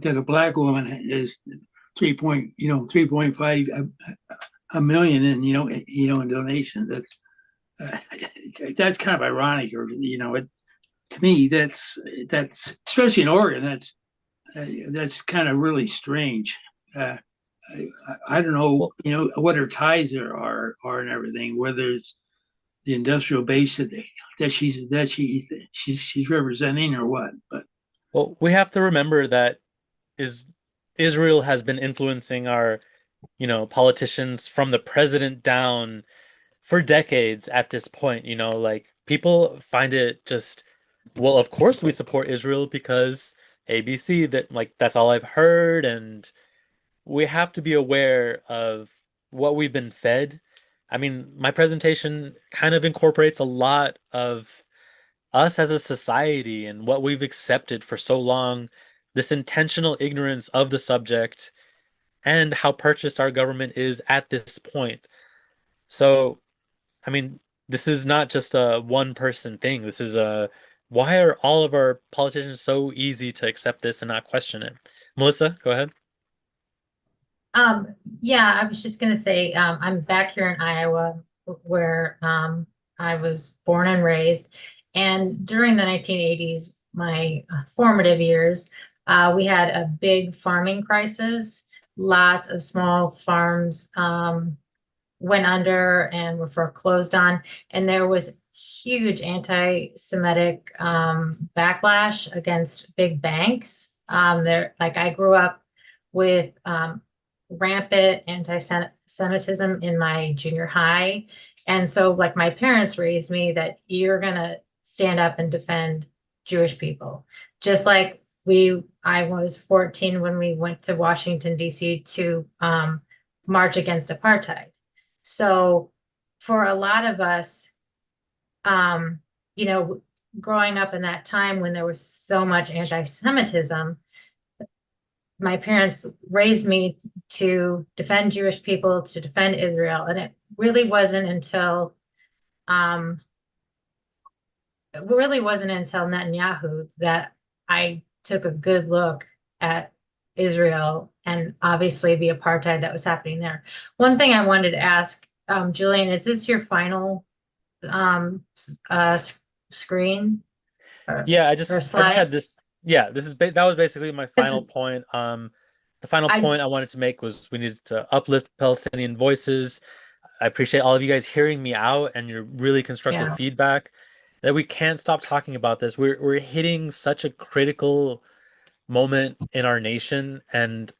that a black woman is 3.5 a million in donations. That's kind of ironic, or to me, that's especially in Oregon, that's kind of really strange. I don't know, what her ties there are and everything, whether it's the industrial base that she's representing or what. But Well, we have to remember that Israel has been influencing our, politicians from the president down for decades at this point. Like people find it just, well, of course we support Israel because ABC, that's all I've heard, and we have to be aware of what we've been fed. I mean, my presentation kind of incorporates a lot of us as a society and what we've accepted for so long, this intentional ignorance of the subject and how purchased our government is at this point. So, I mean, this is not just a one person thing. This is why are all of our politicians so easy to accept this and not question it? Melissa, go ahead. Yeah, I was just gonna say, I'm back here in Iowa where I was born and raised. And during the 1980s, my formative years, we had a big farming crisis. Lots of small farms went under and were foreclosed on, and there was huge anti-Semitic backlash against big banks. Like I grew up with rampant anti-Semitism in my junior high, and so like my parents raised me that you're gonna stand up and defend Jewish people, just like I was 14 when we went to Washington, D.C. to march against apartheid. So for a lot of us, um, you know, growing up in that time when there was so much anti-Semitism, my parents raised me to defend Jewish people, to defend Israel. And um, it really wasn't until Netanyahu that I took a good look at Israel and obviously the apartheid that was happening there. One thing I wanted to ask, Julian, is this your final screen Yeah, I or just had slide? this. Yeah, that was basically my final point. The final I point I wanted to make was we needed to uplift Palestinian voices. I appreciate all of you guys hearing me out and your really constructive yeah. feedback. That we can't stop talking about this. We're hitting such a critical moment in our nation, and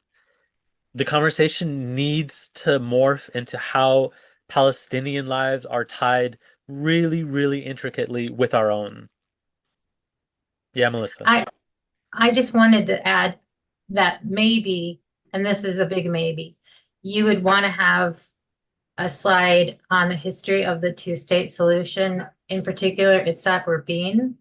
the conversation needs to morph into how Palestinian lives are tied really, really intricately with our own. Yeah, Melissa. I just wanted to add that maybe, and this is a big maybe, you would want to have a slide on the history of the two-state solution, in particular, Itzhak Rabin,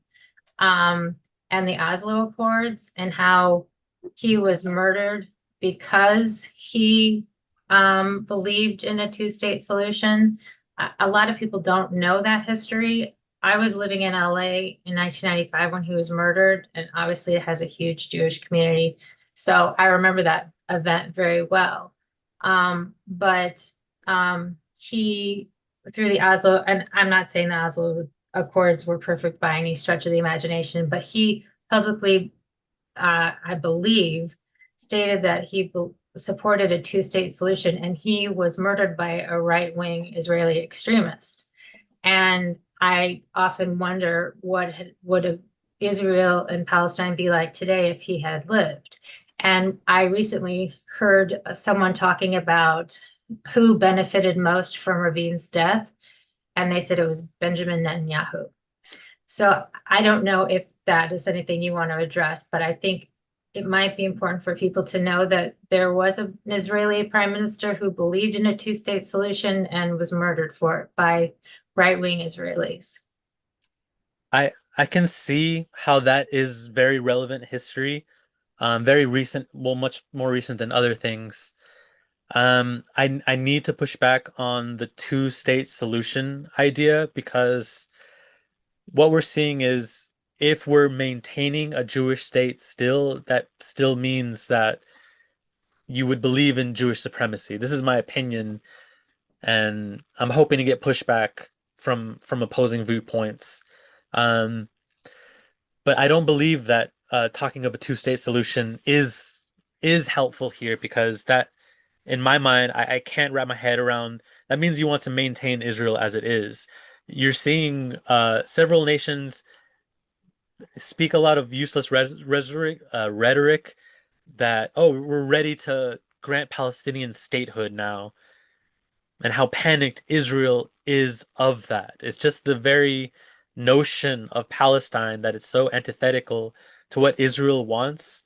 um, and the Oslo Accords, and how he was murdered because he believed in a two-state solution. A lot of people don't know that history. I was living in LA in 1995 when he was murdered, and obviously it has a huge Jewish community. So I remember that event very well. But he, through the Oslo, and I'm not saying the Oslo Accords were perfect by any stretch of the imagination, but he publicly, I believe, stated that he supported a two-state solution, and he was murdered by a right-wing Israeli extremist. And I often wonder would Israel and Palestine be like today if he had lived. And I recently heard someone talking about who benefited most from Rabin's death, and they said it was Benjamin Netanyahu. So I don't know if that is anything you want to address, but I think it might be important for people to know that there was an Israeli prime minister who believed in a two-state solution and was murdered for it by right-wing Israelis. I can see how that is very relevant history, very recent, well, much more recent than other things. I need to push back on the two-state solution idea because what we're seeing is if we're maintaining a Jewish state still, that still means that you would believe in Jewish supremacy. This is my opinion, and I'm hoping to get pushback from opposing viewpoints. Um, but I don't believe that talking of a two-state solution is helpful here because that, in my mind, I can't wrap my head around. That means you want to maintain Israel as it is. You're seeing several nations speak a lot of useless rhetoric that, oh, we're ready to grant Palestinian statehood now, and how panicked Israel is of that. It's just the very notion of Palestine that it's so antithetical to what Israel wants.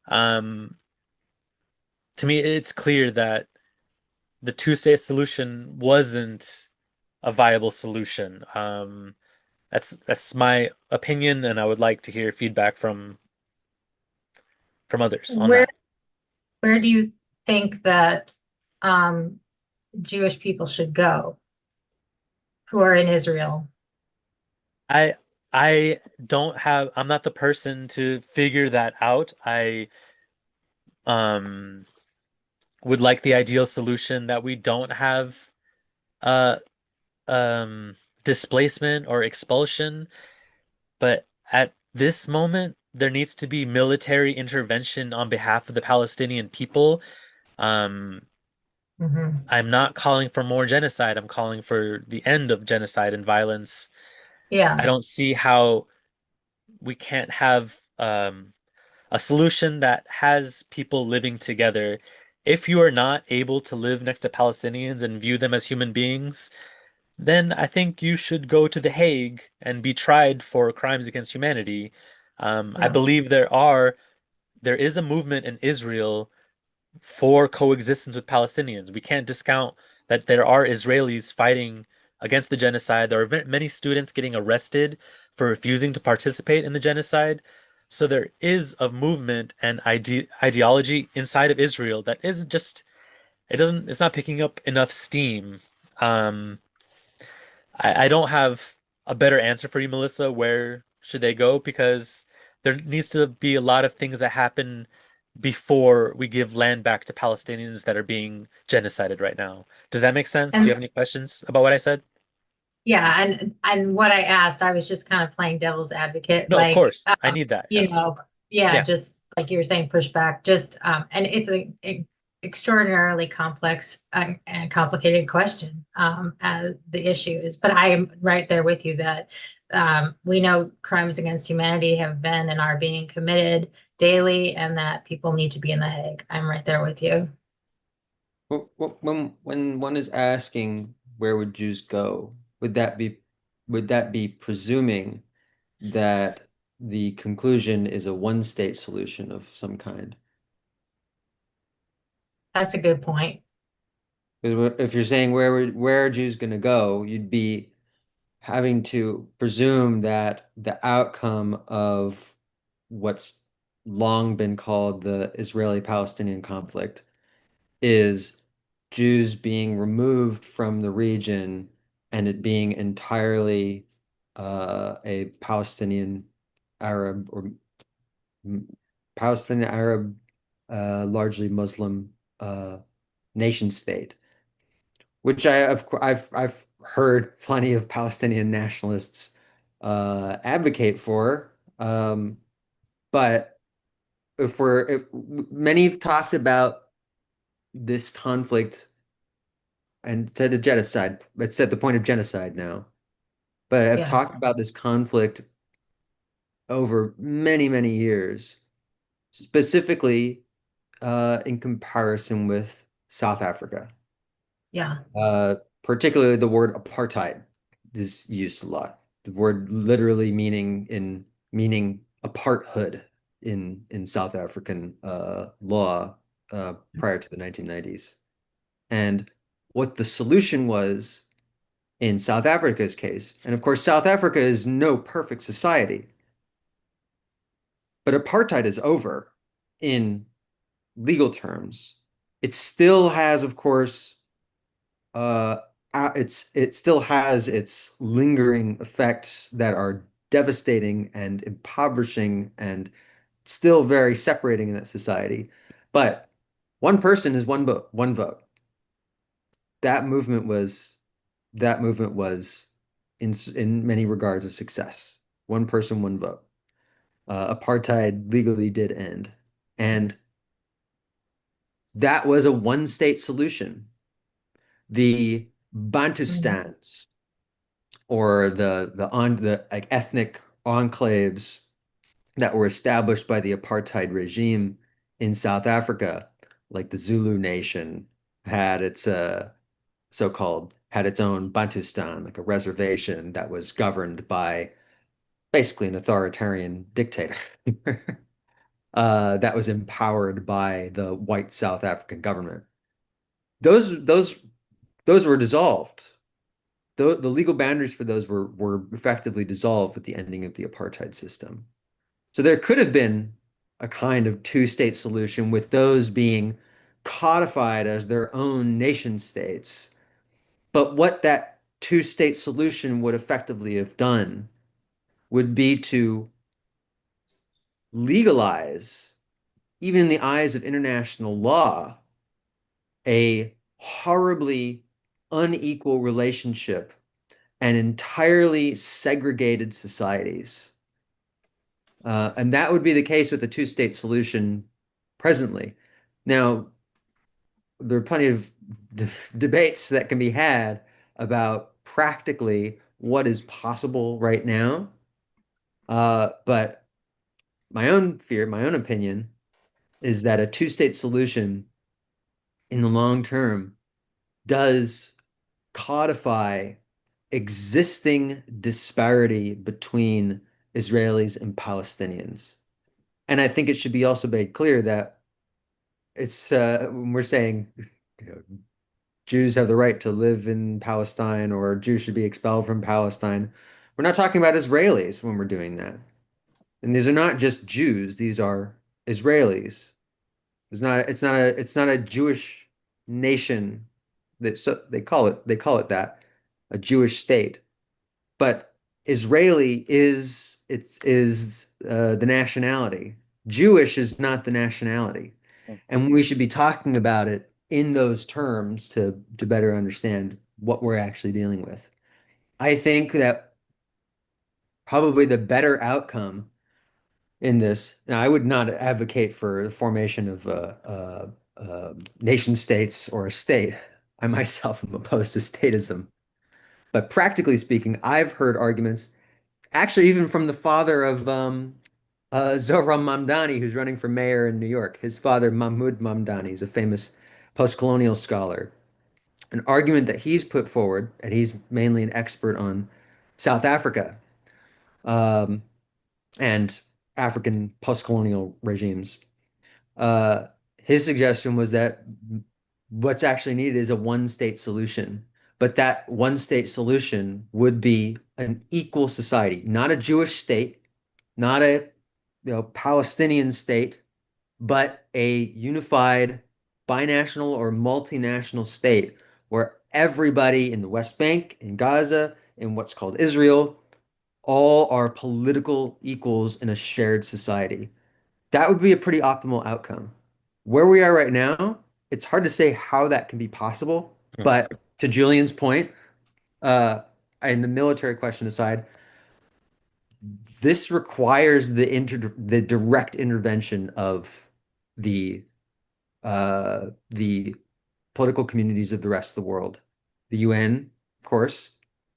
Um, to me, it's clear that the two-state solution wasn't a viable solution. That's my opinion, and I would like to hear feedback from others on Where that. where do you think that um, Jewish people should go who are in Israel? I I don't have I'm not the person to figure that out. I um would like the ideal solution that we don't have uh um displacement or expulsion, but at this moment there needs to be military intervention on behalf of the Palestinian people. Um Mhm. I'm not calling for more genocide. I'm calling for the end of genocide and violence. I Yeah, don't see how we can't have a solution that has people living together. If you are not able to live next to Palestinians and view them as human beings, then I think you should go to The Hague and be tried for crimes against humanity. I yeah, believe there is a movement in Israel for coexistence with Palestinians. We can't discount that there are Israelis fighting against the genocide. There are many students getting arrested for refusing to participate in the genocide. So there is a movement and ideology inside of Israel that isn't just, it's not picking up enough steam. Um, I don't have a better answer for you, Melissa. Where should they go? Because there needs to be a lot of things that happen before we give land back to Palestinians that are being genocided right now. Does that make sense? Do you have and any questions about what I said? yeah, and what I asked, I was just kind of playing devil's advocate, No, of like, course. I need that. you Yeah. know, yeah, Yeah. just like you were saying, pushback, just and it's a extraordinarily complex and complicated question, as the issue is. But I am right there with you that we know crimes against humanity have been and are being committed daily, and that people need to be in the Hague. I'm right there with you. When one is asking where would Jews go, would that be presuming that the conclusion is a one-state solution of some kind? That's a good point. Because if you're saying where are Jews going to go, you'd be having to presume that the outcome of what's long been called the Israeli-Palestinian conflict is Jews being removed from the region and it being entirely a Palestinian Arab or Palestinian Arab, largely Muslim nation state, which I've heard plenty of Palestinian nationalists advocate for. But if many have talked about this conflict and said a genocide. It's at the point of genocide now. But I've Yeah, talked about this conflict over many, many years, specifically in comparison with South Africa. yeah, Uh, Particularly the word apartheid is used a lot. The word literally meaning aparthood in South African law prior to the 1990s. And what the solution was in South Africa's case. And of course, South Africa is no perfect society, but apartheid is over in legal terms. It still has, of course, uh, it still has its lingering effects that are devastating and impoverishing and still very separating in that society. But one person is one vote, one vote. That movement was that movement was in many regards a success. One person, one vote. Apartheid legally did end, and that was a one-state solution. The mhm, Bantustans, or the like ethnic enclaves that were established by the apartheid regime in South Africa, like the Zulu Nation, had its so-called had its own Bantustan, like a reservation that was governed by basically an authoritarian dictator that was empowered by the white South African government. Those those those were dissolved. The legal boundaries for those were effectively dissolved with the ending of the apartheid system. So there could have been a kind of two-state solution with those being codified as their own nation states. But what that two-state solution would effectively have done would be to legalize, even in the eyes of international law, a horribly unequal relationship and entirely segregated societies. And that would be the case with the two-state solution presently. Now, there are plenty of debates that can be had about practically what is possible right now. But my own fear, my own opinion, is that a two-state solution in the long term does codify existing disparity between Israelis and Palestinians. And I think it should be also made clear that it's when we're saying, you know, Jews have the right to live in Palestine or Jews should be expelled from Palestine. We're not talking about Israelis when we're doing that. And these are not just Jews, these are Israelis. It's not a Jewish nation that so they call it that, a Jewish state. But Israeli is the nationality. Jewish is not the nationality. And we should be talking about it in those terms to better understand what we're actually dealing with. I think that probably the better outcome in this, now I would not advocate for the formation of nation states or a state. I myself am opposed to statism. But practically speaking, I've heard arguments, actually even from the father of Zohran Mamdani, who's running for mayor in New York. His father, Mahmoud Mamdani, is a famous post-colonial scholar. An argument that he's put forward, and he's mainly an expert on South Africa um, and African post-colonial regimes. Uh, his suggestion was that what's actually needed is a one-state solution, but that one-state solution would be an equal society, not a Jewish state, not a Palestinian state, but a unified binational or multinational state where everybody in the West Bank, in Gaza, in what's called Israel, all are political equals in a shared society. That would be a pretty optimal outcome. Where we are right now, it's hard to say how that can be possible. But to Julian's point, uh, and the military question aside, this requires the direct intervention of the political communities of the rest of the world, the UN, of course,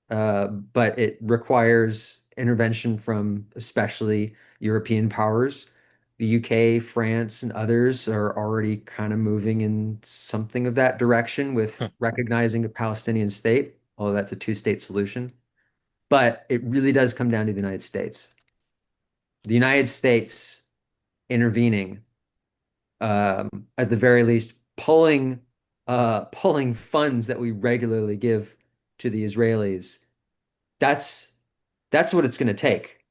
but it requires intervention from especially European powers. The UK, France, and others are already kind of moving in something of that direction with recognizing a Palestinian state, although that's a two-state solution. But it really does come down to the United States. The United States intervening, at the very least, pulling funds that we regularly give to the Israelis. That's what it's going to take.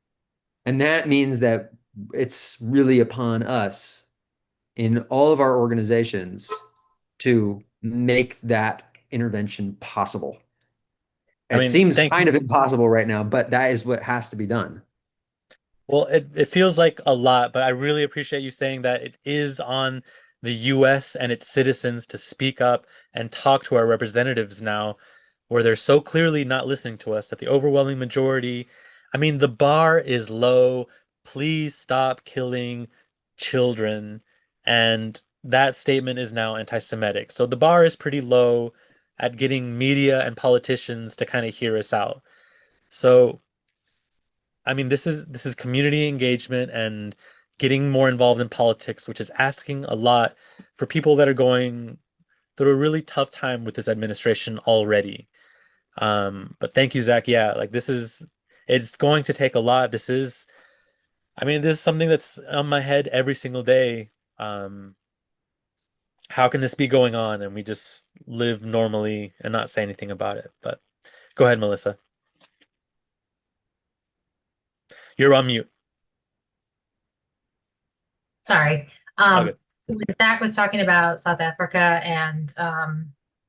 And that means that it's really upon us in all of our organizations to make that intervention possible. It seems kind of impossible right now, but that is what has to be done. Well, it feels like a lot, but I really appreciate you saying that it is on the US and its citizens to speak up and talk to our representatives now, where they're so clearly not listening to us, that the overwhelming majority, I mean, the bar is low. Please stop killing children. And that statement is now anti-Semitic. So the bar is pretty low at getting media and politicians to kind of hear us out. So I mean, this is community engagement and getting more involved in politics, which is asking a lot for people that are going through a really tough time with this administration already. But thank you, Zach. Yeah, like it's going to take a lot. I mean, this is something that's on my head every single day. Um, how can this be going on and we just live normally and not say anything about it? But go ahead, Melissa. You're on mute. Sorry. Okay. When Zach was talking about South Africa and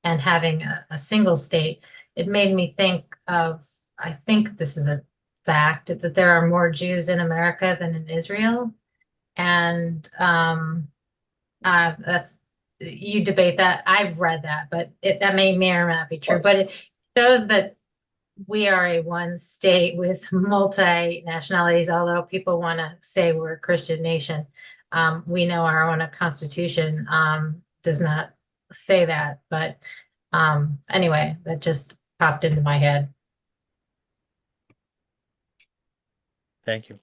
having a single state, it made me think of, I think this is a fact, that there are more Jews in America than in Israel. And that's, you debate that. I've read that, but that may or may not be true. But it shows that we are a one state with multi nationalities, although people want to say we're a Christian nation. We know our own constitution does not say that, but anyway, that just popped into my head. Thank you.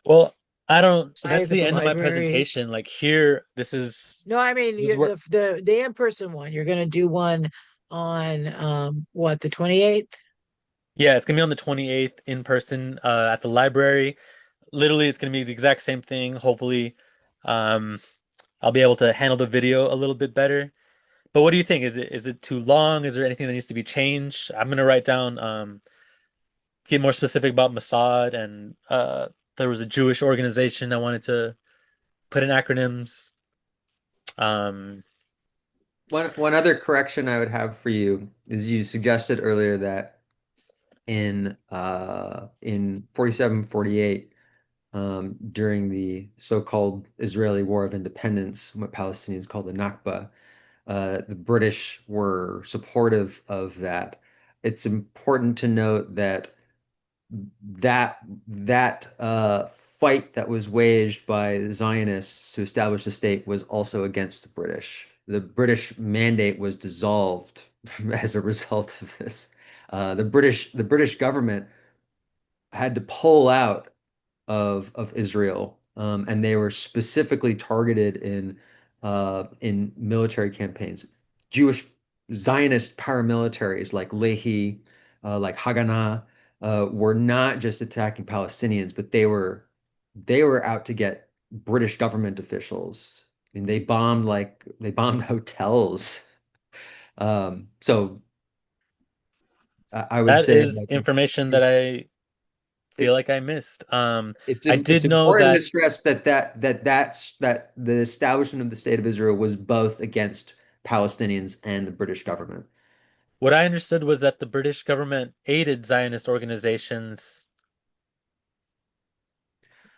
Well, I don't, Live that's at the the end of my library. presentation. Like here, this is No, I mean this is where, the in-person one. You're gonna do one on what, the 28th? yeah, it's gonna be on the 28th in person at the library. Literally, it's gonna be the exact same thing. Hopefully, um, I'll be able to handle the video a little bit better. But what do you think? Is it too long? Is there anything that needs to be changed? I'm gonna write down get more specific about Mossad and there was a Jewish organization I wanted to put in acronyms. Um, One other correction I would have for you is you suggested earlier that in 47, 48, during the so-called Israeli War of Independence, what Palestinians call the Nakba, the British were supportive of that. It's important to note that that fight that was waged by the Zionists to establish the state was also against the British. The British mandate was dissolved as a result of this. The British government had to pull out of Israel, and they were specifically targeted in military campaigns. Jewish Zionist paramilitaries like Lehi, like Haganah, were not just attacking Palestinians, but they were out to get British government officials. I mean, they bombed hotels. So I would that say is like information that it, I feel it, like I missed. I it's did know important to that stress that the establishment of the state of Israel was both against Palestinians and the British government. what I understood was that the British government aided Zionist organizations.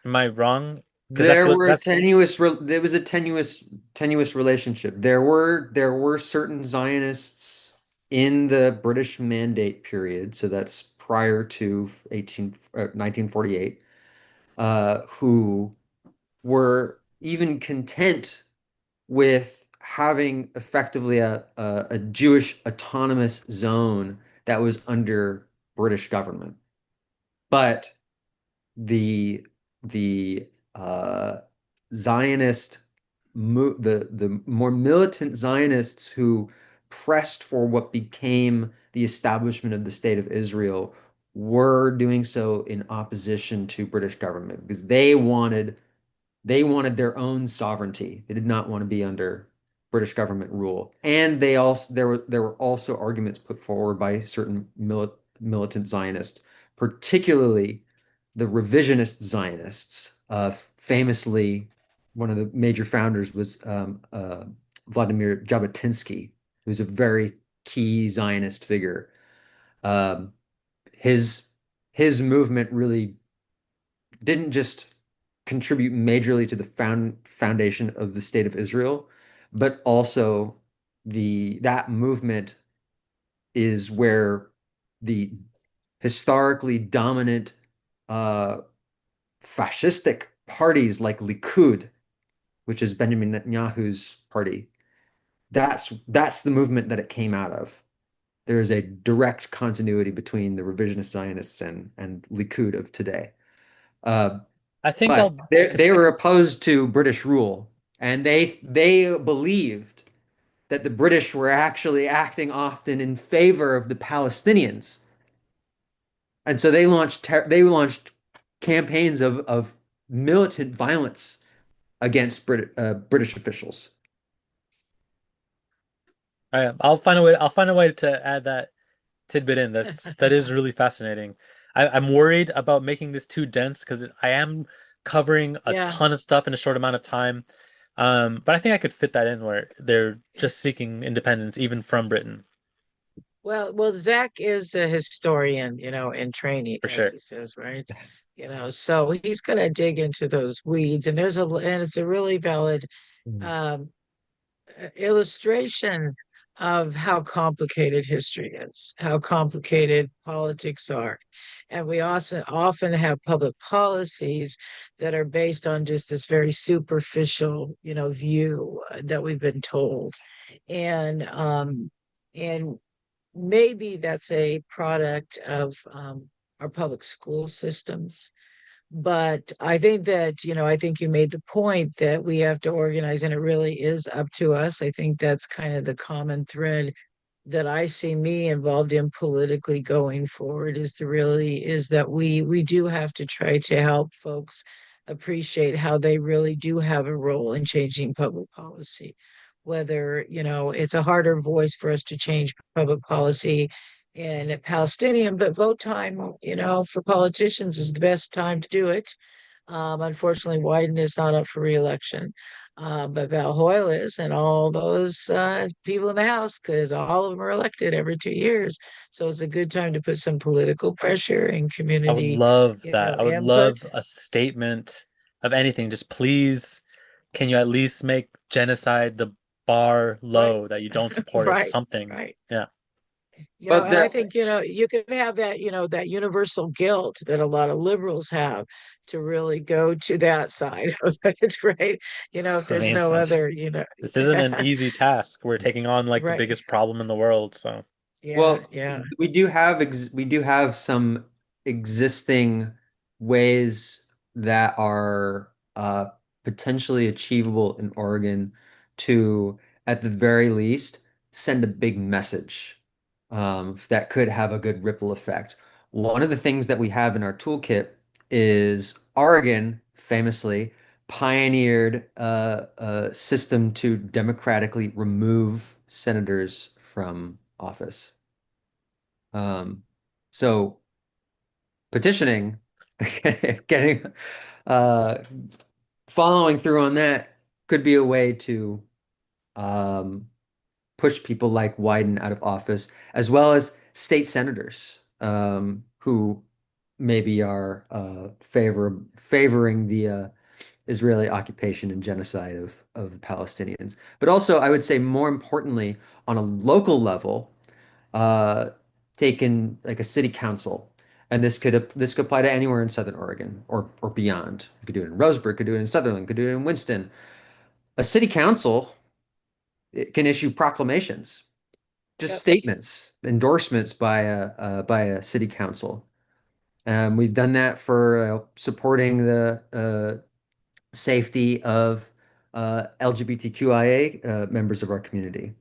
Am I wrong? Because that's what that's There was a tenuous relationship. There were certain Zionists in the British Mandate period, so that's prior to 1948, who were even content with having effectively a Jewish autonomous zone that was under British government. But the the Zionist the more militant Zionists who pressed for what became the establishment of the state of Israel were doing so in opposition to British government because they wanted their own sovereignty. They did not want to be under British government rule. And there were also arguments put forward by certain militant Zionists, particularly the revisionist Zionists. Famously, one of the major founders was Vladimir Jabotinsky, who's a very key Zionist figure. Um, his his movement really didn't just contribute majorly to the foundation of the state of Israel, but also that movement is where the historically dominant uh, fascistic parties like Likud, which is Benjamin Netanyahu's party, that's the movement that it came out of. There is a direct continuity between the revisionist Zionists and Likud of today. Uh, I think But I they could they were opposed to British rule, and they believed that the British were actually acting often in favor of the Palestinians, and so they launched campaigns of militant violence against British officials. I'll find a way to add that tidbit in. That is really fascinating. I'm worried about making this too dense because I am covering a Yeah. ton of stuff in a short amount of time. But I think I could fit that in where they're just seeking independence even from Britain Well, Zach is a historian, in training, for as sure. he says, right? So he's going to dig into those weeds, and and it's a really valid Mhm. um, illustration of how complicated history is, how complicated politics are. And we also often have public policies that are based on just this very superficial, view that we've been told. And maybe that's a product of our public school systems. But I think that, I think you made the point that we have to organize, and it really is up to us. I think that's kind of the common thread that I see me involved in politically going forward is that we do have to try to help folks appreciate how they really do have a role in changing public policy. Whether, it's a harder voice for us to change public policy in Palestinian, but vote time, for politicians is the best time to do it. Unfortunately, Wyden is not up for reelection, but Val Hoyle is, and all those people in the House, because all of them are elected every 2 years. So it's a good time to put some political pressure and I would community, love that. I would input. love a statement of anything. Just please, can you at least make genocide the bar Right, low that you don't support it? right, Something. right. Yeah. But And I there, think, you can have that, that universal guilt that a lot of liberals have to really go to that side of it, right? If I there's mean, no other, this isn't an easy task. We're taking on like the right. biggest problem in the world. So Yeah, well, yeah. we do have some existing ways that are potentially achievable in Oregon to, at the very least, send a big message that could have a good ripple effect. One of the things that we have in our toolkit is Oregon famously pioneered a system to democratically remove senators from office. So petitioning, getting, uh, following through on that could be a way to um, push people like Wyden out of office, as well as state senators who maybe are favoring the Israeli occupation and genocide of the Palestinians. But also, I would say more importantly, on a local level, uh, taken like a city council, and this could apply to anywhere in Southern Oregon or beyond. You could do it in Roseburg, could do it in Sutherland, could do it in Winston. A city council can issue proclamations, just Yep. statements, endorsements by a city council. We've done that for supporting the safety of LGBTQIA members of our community.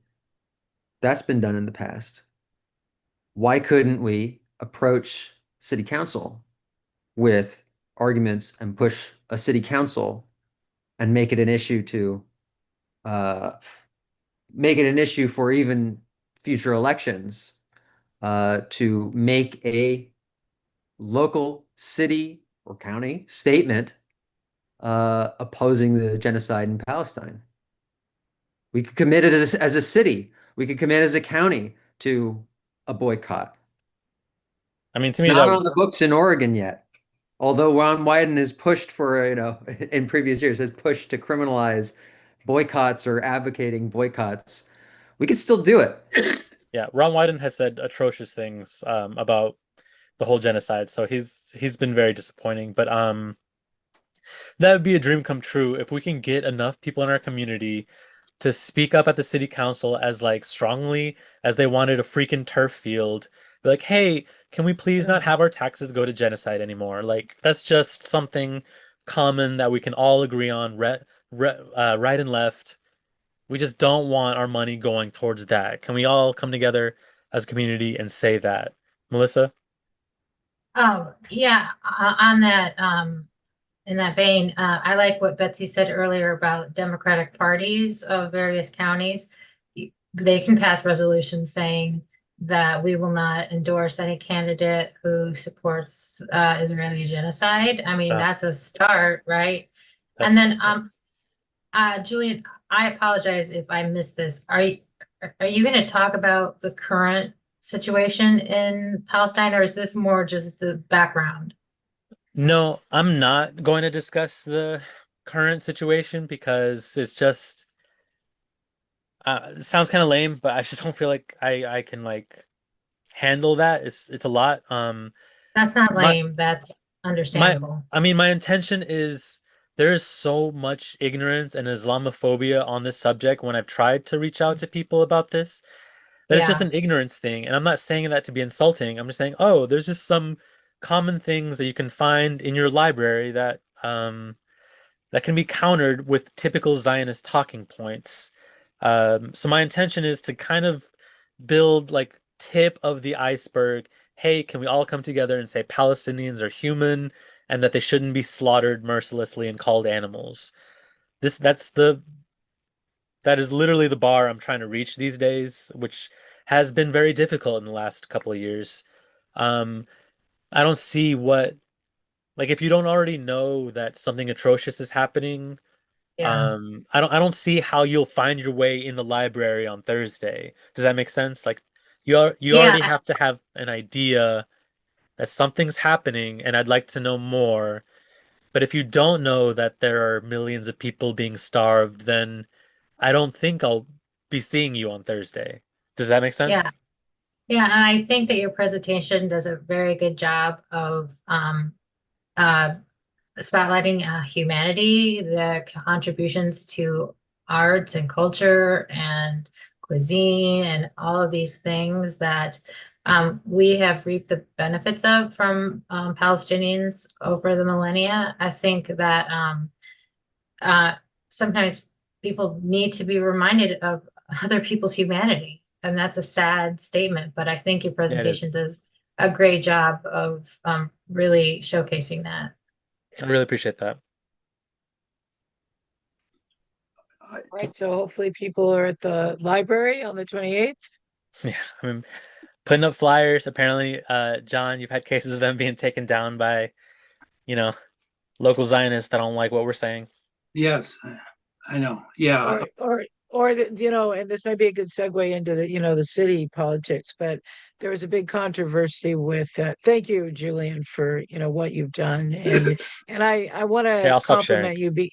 That's been done in the past. Why couldn't we approach city council with arguments and push a city council and make it an issue to uh, make it an issue for even future elections to make a local city or county statement opposing the genocide in Palestine. We could commit it as a city. We could commit as a county to a boycott. I mean, to It's me not that on the books in Oregon yet. Although Ron Wyden has pushed for, in previous years, has pushed to criminalize boycotts or advocating boycotts, we could still do it. yeah, Ron Wyden has said atrocious things about the whole genocide. So he's been very disappointing. But that would be a dream come true if we can get enough people in our community to speak up at the city council as like strongly as they wanted a freaking turf field. Be like, hey, can we please not have our taxes go to genocide anymore? Like that's just something common that we can all agree on, right and left. We just don't want our money going towards that. Can we all come together as a community and say that? Melissa? Yeah, on that, in that vein, I like what Betsy said earlier about Democratic parties of various counties. They can pass resolutions saying that we will not endorse any candidate who supports Israeli genocide. I mean, Ugh, that's a start, right? And then, that's Julian, I apologize if I missed this. Are you going to talk about the current situation in Palestine, or is this more just the background? no, I'm not going to discuss the current situation because it's just It sounds kind of lame, but I just don't feel like I can like handle that. It's a lot. That's not My lame. That's my understandable. I mean, my intention is there is so much ignorance and Islamophobia on this subject when I've tried to reach out to people about this that it's just Yeah, an ignorance thing. And I'm not saying that to be insulting. I'm just saying, oh, there's just some common things that you can find in your library that can be countered with typical Zionist talking points. So my intention is to kind of build like tip of the iceberg. Hey, can we all come together and say Palestinians are human and that they shouldn't be slaughtered mercilessly and called animals? That is literally the bar I'm trying to reach these days, which has been very difficult in the last couple of years. Um, I don't see what like if you don't already know that something atrocious is happening, yeah, I don't see how you'll find your way in the library on Thursday. Does that make sense? Like you already yeah, have to have an idea that something's happening and I'd like to know more. But if you don't know that there are millions of people being starved, then I don't think I'll be seeing you on Thursday. Does that make yeah, sense? yeah. And I think that your presentation does a very good job of uh, spotlighting humanity, the contributions to arts and culture and cuisine and all of these things that we have reaped the benefits of from Palestinians over the millennia. I think that uh, sometimes people need to be reminded of other people's humanity. And that's a sad statement, but I think your Yeah, it presentation is. does a great job of really showcasing that. I really appreciate that. Right, so hopefully people are at the library on the 28th. Yeah, I mean, putting up flyers. Apparently, John, you've had cases of them being taken down by, you know, local Zionists that don't like what we're saying. Yes, I know. Yeah, And this may be a good segue into the city politics, but there was a big controversy with thank you, Julian, for what you've done. And I want Okay, to I'll stop sharing. compliment you.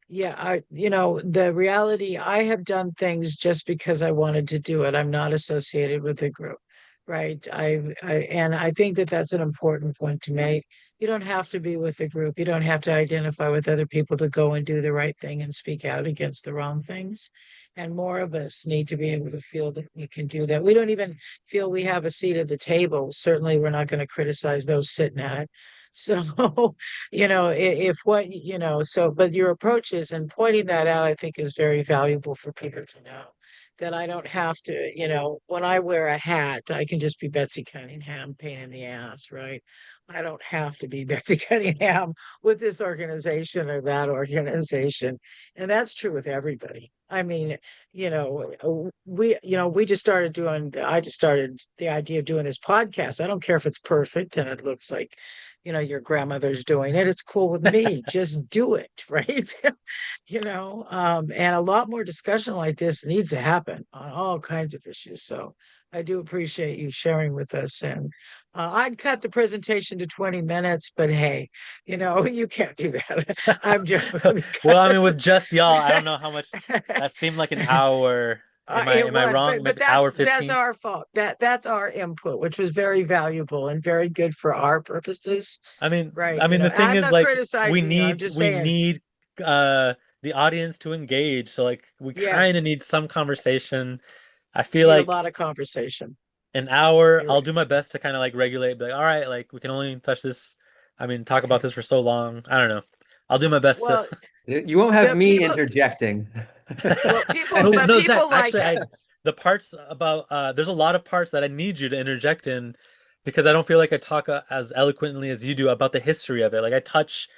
Yeah, the reality, I have done things just because I wanted to do it. I'm not associated with a group, right? And I think that that's an important point to make. You don't have to be with a group. You don't have to identify with other people to go and do the right thing and speak out against the wrong things. And more of us need to be able to feel that we can do that. We don't even feel we have a seat at the table. Certainly, we're not going to criticize those sitting at it. So, if what, but your approaches and pointing that out, I think is very valuable for people to know that I don't have to, when I wear a hat, I can just be Betsy Cunningham, pain in the ass, right? I don't have to be Betsy Cunningham with this organization or that organization. And that's true with everybody. I mean, we just started I just started the idea of doing this podcast. I don't care if it's perfect and it looks like, your grandmother's doing it. It's cool with me. Just do it, right? And a lot more discussion like this needs to happen on all kinds of issues. So I do appreciate you sharing with us. And I'd cut the presentation to 20 minutes, but hey, you can't do that. I'm just Well, I because mean, with just y'all, I don't know how much that seemed like an hour. It Am I was, wrong? but Maybe hour that's 15? our fault. That's our input, which was very valuable and very good for our purposes. Right. I mean the thing I'm is not like criticizing you. I'm just we saying, need uh the audience to engage. So like we kind yes, of need some conversation. I we feel need a like lot of conversation. an hour, You're I'll right. do my best to kind of like regulate, be like, all right, like we can only touch this. I mean, talk about this for so long. I don't know. I'll do my best to Well, You won't have the me people, interjecting. people, No, but no, Zach, people like actually the parts about there's a lot of parts that I need you to interject in because I don't feel like I talk as eloquently as you do about the history of it. Like I touch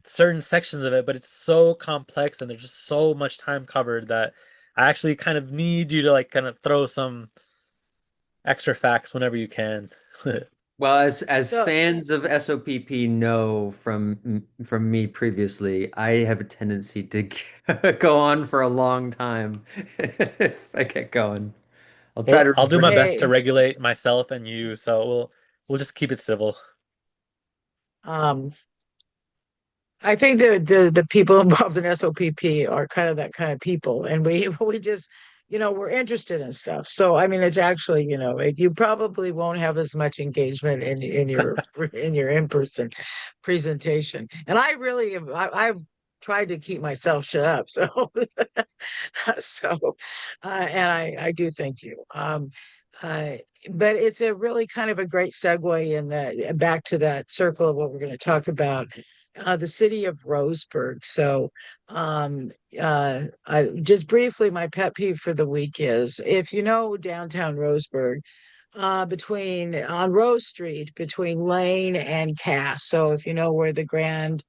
certain sections of it, but it's so complex and there's just so much time covered that I actually kind of need you to like kind of throw some extra facts whenever you can. Well, as so. fans of SOPP know from me previously, I have a tendency to go on for a long time if I get going. I'll try Well, to I'll do my best to Hey, regulate myself and you, so we'll just keep it civil. um, I think the people involved in SOPP are kind of that kind of people, and we we just we're interested in stuff. So, I mean, it's actually, you probably won't have as much engagement in your in-person presentation. And I really have, I've tried to keep myself shut up. So, and I do thank you. Uh, but it's a really kind of a great segue in that back to that circle of what we're going to talk about. The city of Roseburg. So, just briefly, my pet peeve for the week is if you know downtown Roseburg, between on Rose Street between Lane and Cass. So if you know where the Grand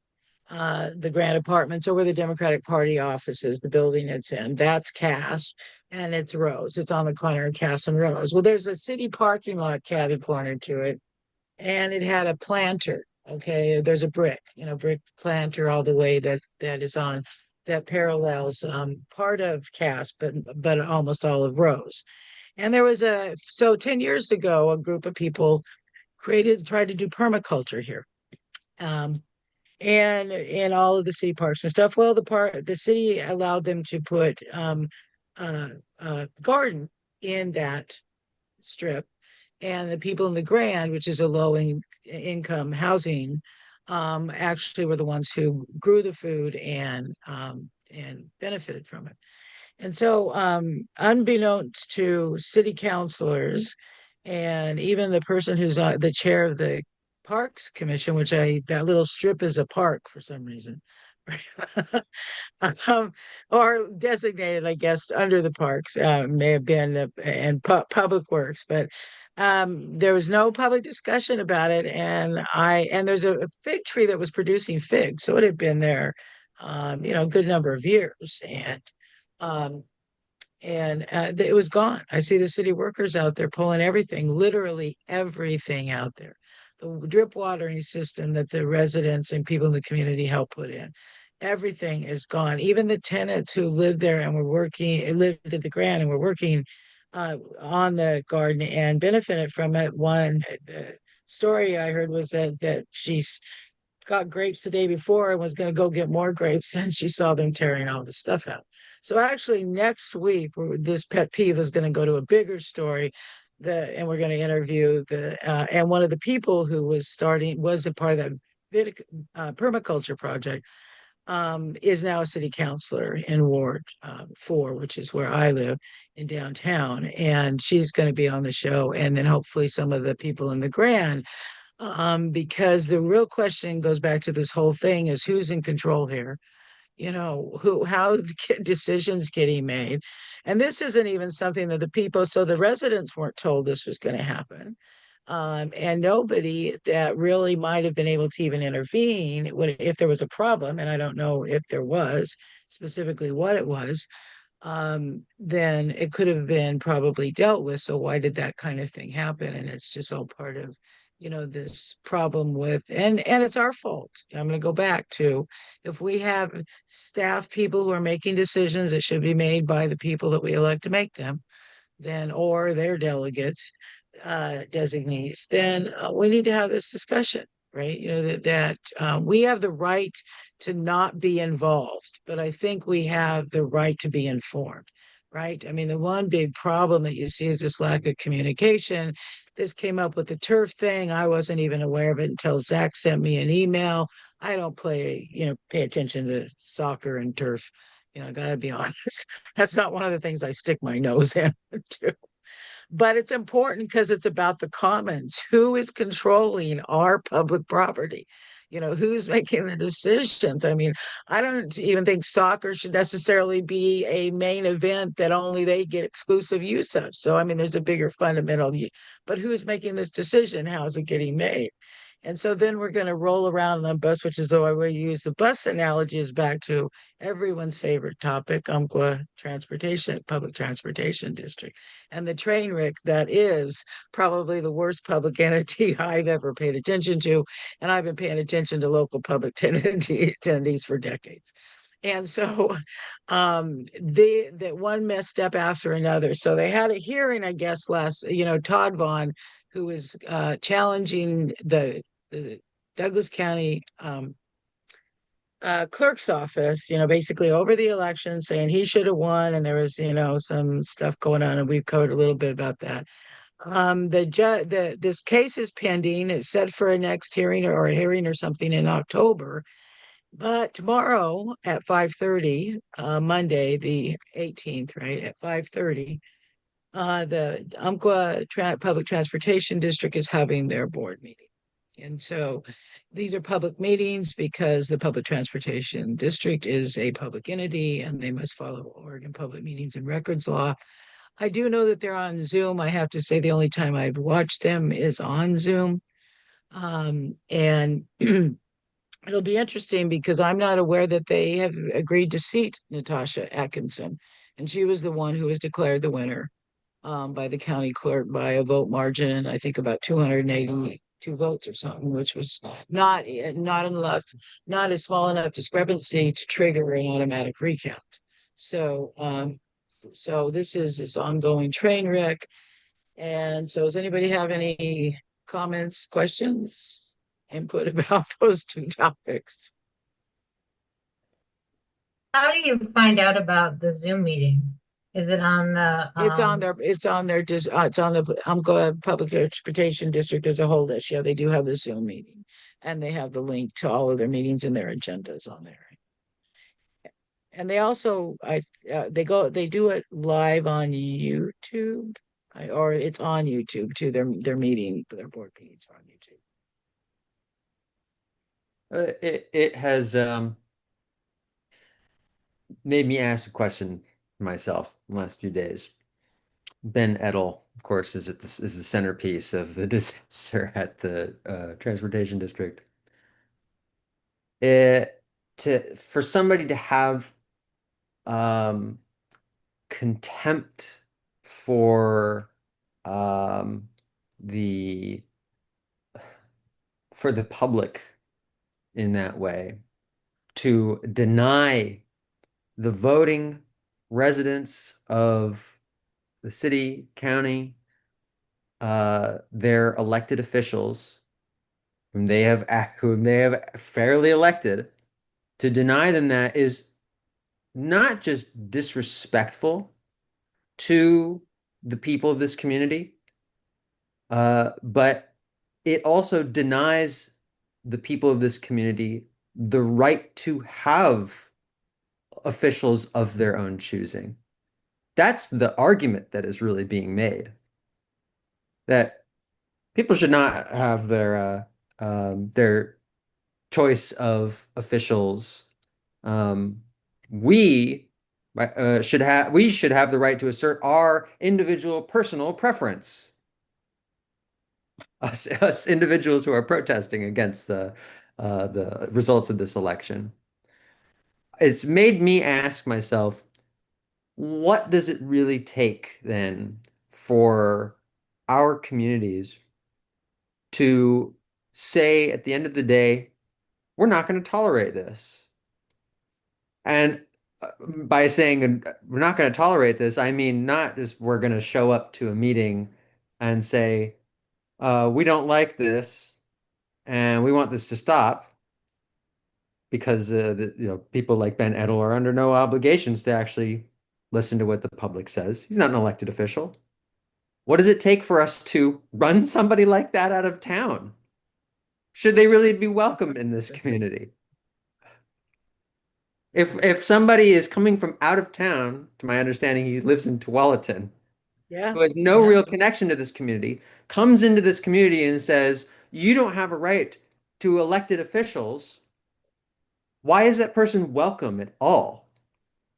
Apartments or where the Democratic Party office is, the building it's in, that's Cass, and it's Rose. It's on the corner of Cass and Rose. Well, there's a city parking lot catty corner to it, and it had a planter. Okay, there's a brick planter all the way that is on that parallels part of Cass, but almost all of Rose. And there was 10 years ago, a group of people tried to do permaculture here. And in all of the city parks and stuff. Well, the city allowed them to put garden in that strip, and the people in the Grand, which is a income housing, actually were the ones who grew the food and benefited from it. And so, unbeknownst to city councilors and even the person who's the chair of the Parks Commission, that little strip is a park for some reason, or designated, I guess, under the parks, may have been and public works, but there was no public discussion about it. And there's a fig tree that was producing figs, so it had been there, a good number of years, um, it was gone. I see the city workers out there pulling everything, literally everything out there. The drip watering system that the residents and people in the community helped put in, everything is gone. Even the tenants who lived there and lived at the Grand and were working on the garden and benefited from it. The story I heard was that she's got grapes the day before and was going to go get more grapes, and she saw them tearing all the stuff out. So actually next week, this pet peeve is going to go to a bigger story, and we're going to interview and one of the people who was a part of that permaculture project, is now a city councilor in Ward 4, which is where I live in downtown. And she's going to be on the show, and then hopefully some of the people in the Grand, because the real question goes back to this whole thing is who's in control here? How decisions getting made. And this isn't even something that the residents weren't told this was going to happen. And nobody that really might have been able to even intervene if there was a problem, and I don't know if there was specifically what it was, then it could have been probably dealt with. So why did that kind of thing happen? And it's just all part of, this problem and it's our fault. I'm going to go back to, if we have staff people who are making decisions that should be made by the people that we elect to make them, or their delegates, designees, then we need to have this discussion, right? That we have the right to not be involved, but I think we have the right to be informed, right? I mean, the one big problem that you see is this lack of communication. This came up with the turf thing. I wasn't even aware of it until Zach sent me an email. I don't pay attention to soccer and turf. I gotta be honest. That's not one of the things I stick my nose into. But it's important because it's about the commons. Who is controlling our public property? Who's making the decisions? I mean, I don't even think soccer should necessarily be a main event that only they get exclusive use of. So, I mean, there's a bigger fundamental, but who's making this decision? How's it getting made? And so then we're going to roll around on the bus, which is, though I will use the bus analogy, is back to everyone's favorite topic, Umpqua public transportation district, and the train wreck that is probably the worst public entity I've ever paid attention to. And I've been paying attention to local public attendees for decades. And so that one messed up after another. So they had a hearing, I guess, Todd Vaughn, who was challenging the Douglas County clerk's office, basically over the election saying he should have won, and there was, some stuff going on, and we've covered a little bit about that. This case is pending. It's set for a next hearing or a hearing or something in October. But tomorrow at 5:30, Monday, the 18th, right, at 5:30, the Umpqua Public Transportation District is having their board meeting. And so these are public meetings because the Public Transportation District is a public entity and they must follow Oregon Public Meetings and Records Law. I do know that they're on Zoom. I have to say the only time I've watched them is on Zoom. And it'll be interesting because I'm not aware that they have agreed to seat Natasha Atkinson. And she was the one who was declared the winner by the county clerk by a vote margin, I think about 282 votes or something, which was not enough, not a small enough discrepancy to trigger an automatic recount. So this is this ongoing train wreck. And so does anybody have any comments, questions, input about those two topics? How do you find out about the Zoom meeting? Is it on the? It's on the Umpqua Public Transportation District. There's a whole list. Yeah, they do have the Zoom meeting, and they have the link to all of their meetings and their agendas on there. And they also, they do it live on YouTube, or it's on YouTube too. Their board meetings are on YouTube. It has made me ask a question myself in the last few days. Ben Edel, of course, is the centerpiece of the disaster at the transportation district. For somebody to have contempt for the public in that way, to deny the voting residents of the city, county, their elected officials, whom they have fairly elected, to deny them that is not just disrespectful to the people of this community, but it also denies the people of this community the right to have officials of their own choosing. That's the argument that is really being made. That people should not have their choice of officials. We should have the right to assert our individual personal preference. Us individuals who are protesting against the results of this election. It's made me ask myself, what does it really take then for our communities to say at the end of the day, we're not going to tolerate this? And by saying we're not going to tolerate this, I mean not just we're going to show up to a meeting and say, we don't like this and we want this to stop, because people like Ben Edel are under no obligations to actually listen to what the public says. He's not an elected official. What does it take for us to run somebody like that out of town? Should they really be welcome in this community? If somebody is coming from out of town, to my understanding, he lives in Tualatin, who has no real connection to this community, comes into this community and says, you don't have a right to elected officials, why is that person welcome at all?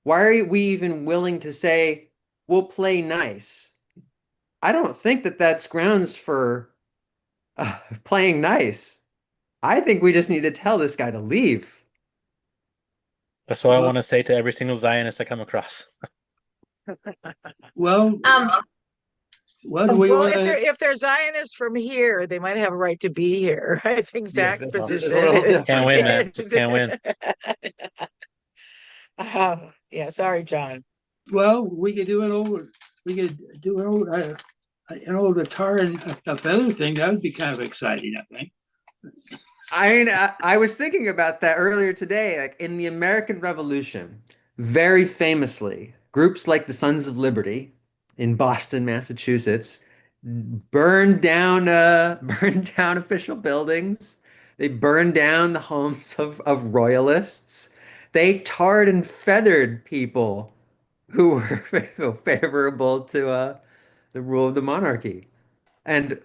Why are we even willing to say, we'll play nice? I don't think that that's grounds for playing nice. I think we just need to tell this guy to leave. That's what I want to say to every single Zionist I come across. Well, if they're Zionists from here, they might have a right to be here. I think Zach's position. Can't win, man. Just can't win. Yeah, sorry, John. well, we could do it over. We could do it over. The tar and a feather thing. That would be kind of exciting, I think. I mean, I was thinking about that earlier today. Like in the American Revolution, very famously, groups like the Sons of Liberty in Boston, Massachusetts, burned down burned down official buildings. They burned down the homes of royalists. They tarred and feathered people who were favorable to the rule of the monarchy. And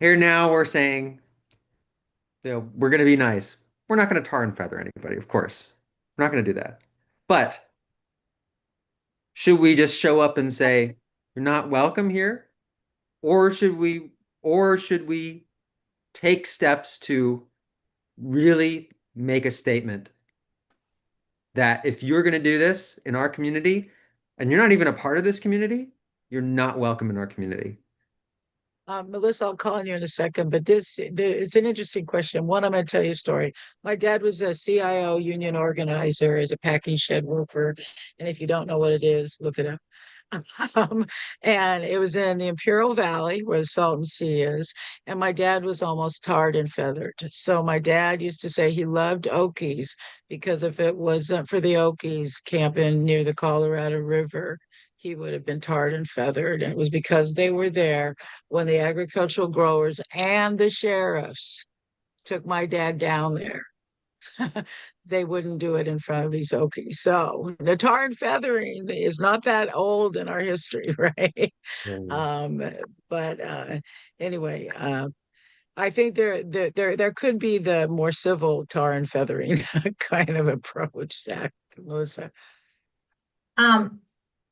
here now we're saying, we're going to be nice. We're not going to tar and feather anybody, of course. We're not going to do that. But should we just show up and say, you're not welcome here? Or should we take steps to really make a statement that if you're going to do this in our community and you're not even a part of this community, you're not welcome in our community? Melissa, I'll call on you in a second, but it's an interesting question. One, I'm going to tell you a story. My dad was a CIO union organizer as a packing shed worker. And if you don't know what it is, look it up. And it was in the Imperial Valley where the Salton Sea is. And my dad was almost tarred and feathered. So my dad used to say he loved Okies because if it wasn't for the Okies camping near the Colorado River, he would have been tarred and feathered. And it was because they were there when the agricultural growers and the sheriffs took my dad down there. They wouldn't do it in front of these Okies. So the tar and feathering is not that old in our history, right? Mm. Um, but anyway, I think there could be the more civil tar and feathering kind of approach, Zach, Melissa. Um,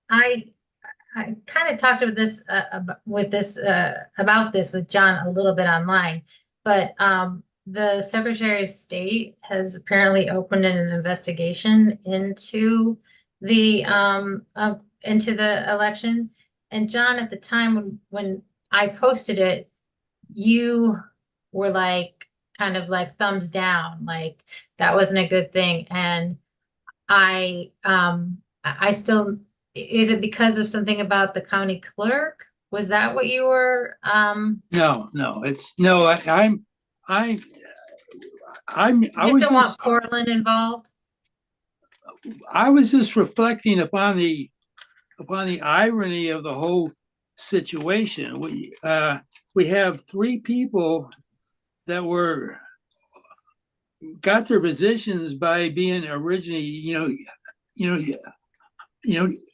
I I kind of talked with this about this with John a little bit online, but the Secretary of State has apparently opened an investigation into the election. And John, at the time when I posted it, you were like kind of like thumbs down, like that wasn't a good thing. And I still, is it because of something about the county clerk? Was that what you were No, no, I I you just was don't want Portland involved? I was just reflecting upon the irony of the whole situation. We have three people that got their positions by being originally,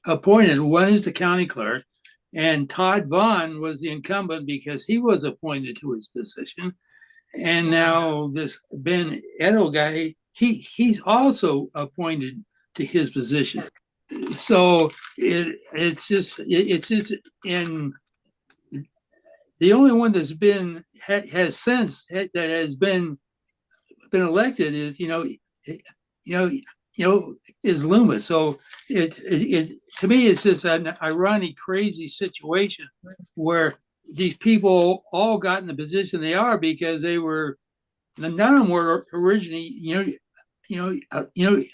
appointed. One is the county clerk, and Todd Vaughn was the incumbent because he was appointed to his position. And now this Ben Edo guy, he's also appointed to his position. So it's just in the only one that's been has since that has been elected is is Loomis. So it to me it's just an ironic, crazy situation where these people all got in the position they are because none of them were originally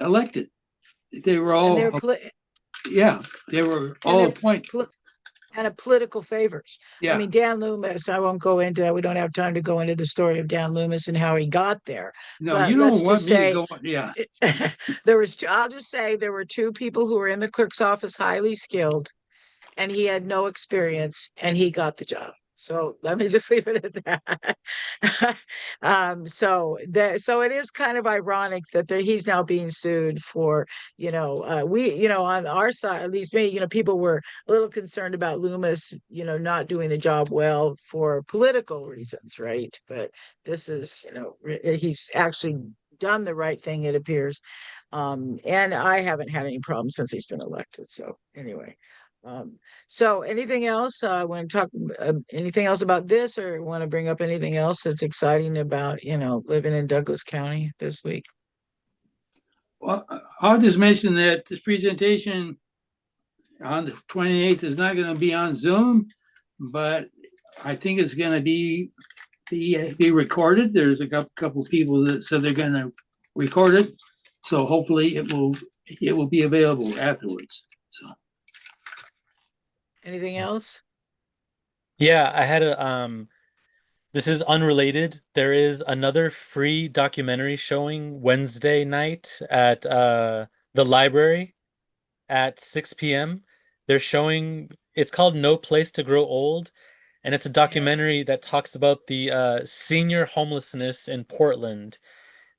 elected. They were all they were all appointed. Kind of political favors. Yeah. I mean, Dan Loomis, I won't go into that. We don't have time to go into the story of Dan Loomis and how he got there. No, but you don't want me to go on. Yeah. I'll just say there were two people who were in the clerk's office, highly skilled, and he had no experience, and he got the job. So let me just leave it at that. So it is kind of ironic that he's now being sued for, on our side, at least me, people were a little concerned about Loomis, not doing the job well for political reasons, right? But this is, he's actually done the right thing, it appears. And I haven't had any problems since he's been elected. So anyway. So anything else? I want to talk anything else about this, or want to bring up anything else that's exciting about, living in Douglas County this week? Well, I'll just mention that this presentation on the 28th is not going to be on Zoom, but I think it's going to be recorded. There's a couple people that said they're going to record it, so hopefully it will be available afterwards. So. Anything else? Yeah, I had This is unrelated. There is another free documentary showing Wednesday night at the library at 6 p.m. They're showing, it's called No Place to Grow Old, and it's a documentary that talks about the senior homelessness in Portland.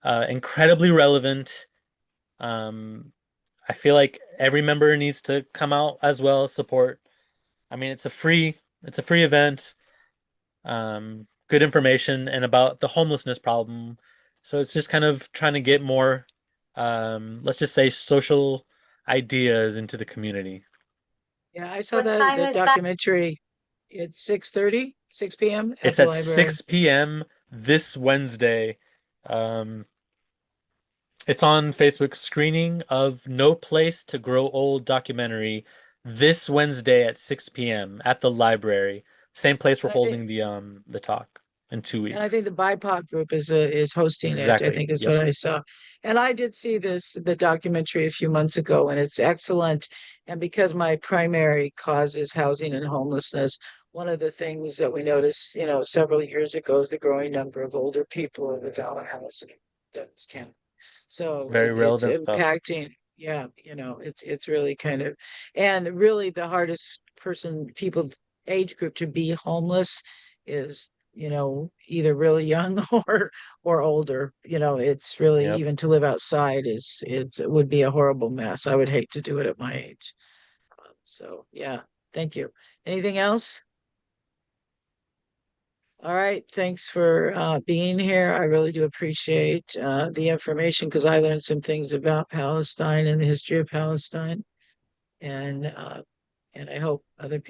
Incredibly relevant. I feel like every member needs to come out as well, support. I mean, it's a free event. Good information and about the homelessness problem. So it's just kind of trying to get more, let's just say, social ideas into the community. Yeah, I saw What that time the is that? documentary. It's 6:30, 6 p.m. at It's the at library. 6 p.m. this Wednesday. Um, it's on Facebook, screening of No Place to Grow Old documentary this Wednesday at 6 p.m. at the library. Same place we're And I think holding the talk in 2 weeks. and I think the BIPOC group is hosting it. I Exactly. think is Yep. what I saw. And I did see the documentary a few months ago, and it's excellent. And because my primary cause is housing and homelessness, one of the things that we noticed, several years ago is the growing number of older people without housing. That's can So Very it's relevant stuff. impacting. Yeah, it's really kind of, and really the hardest people age group to be homeless is, either really young or older. It's really, Yep. even to live outside it would be a horrible mess. I would hate to do it at my age. So yeah, thank you. Anything else? All right, thanks for being here. I really do appreciate the information, because I learned some things about Palestine and the history of Palestine, and I hope other people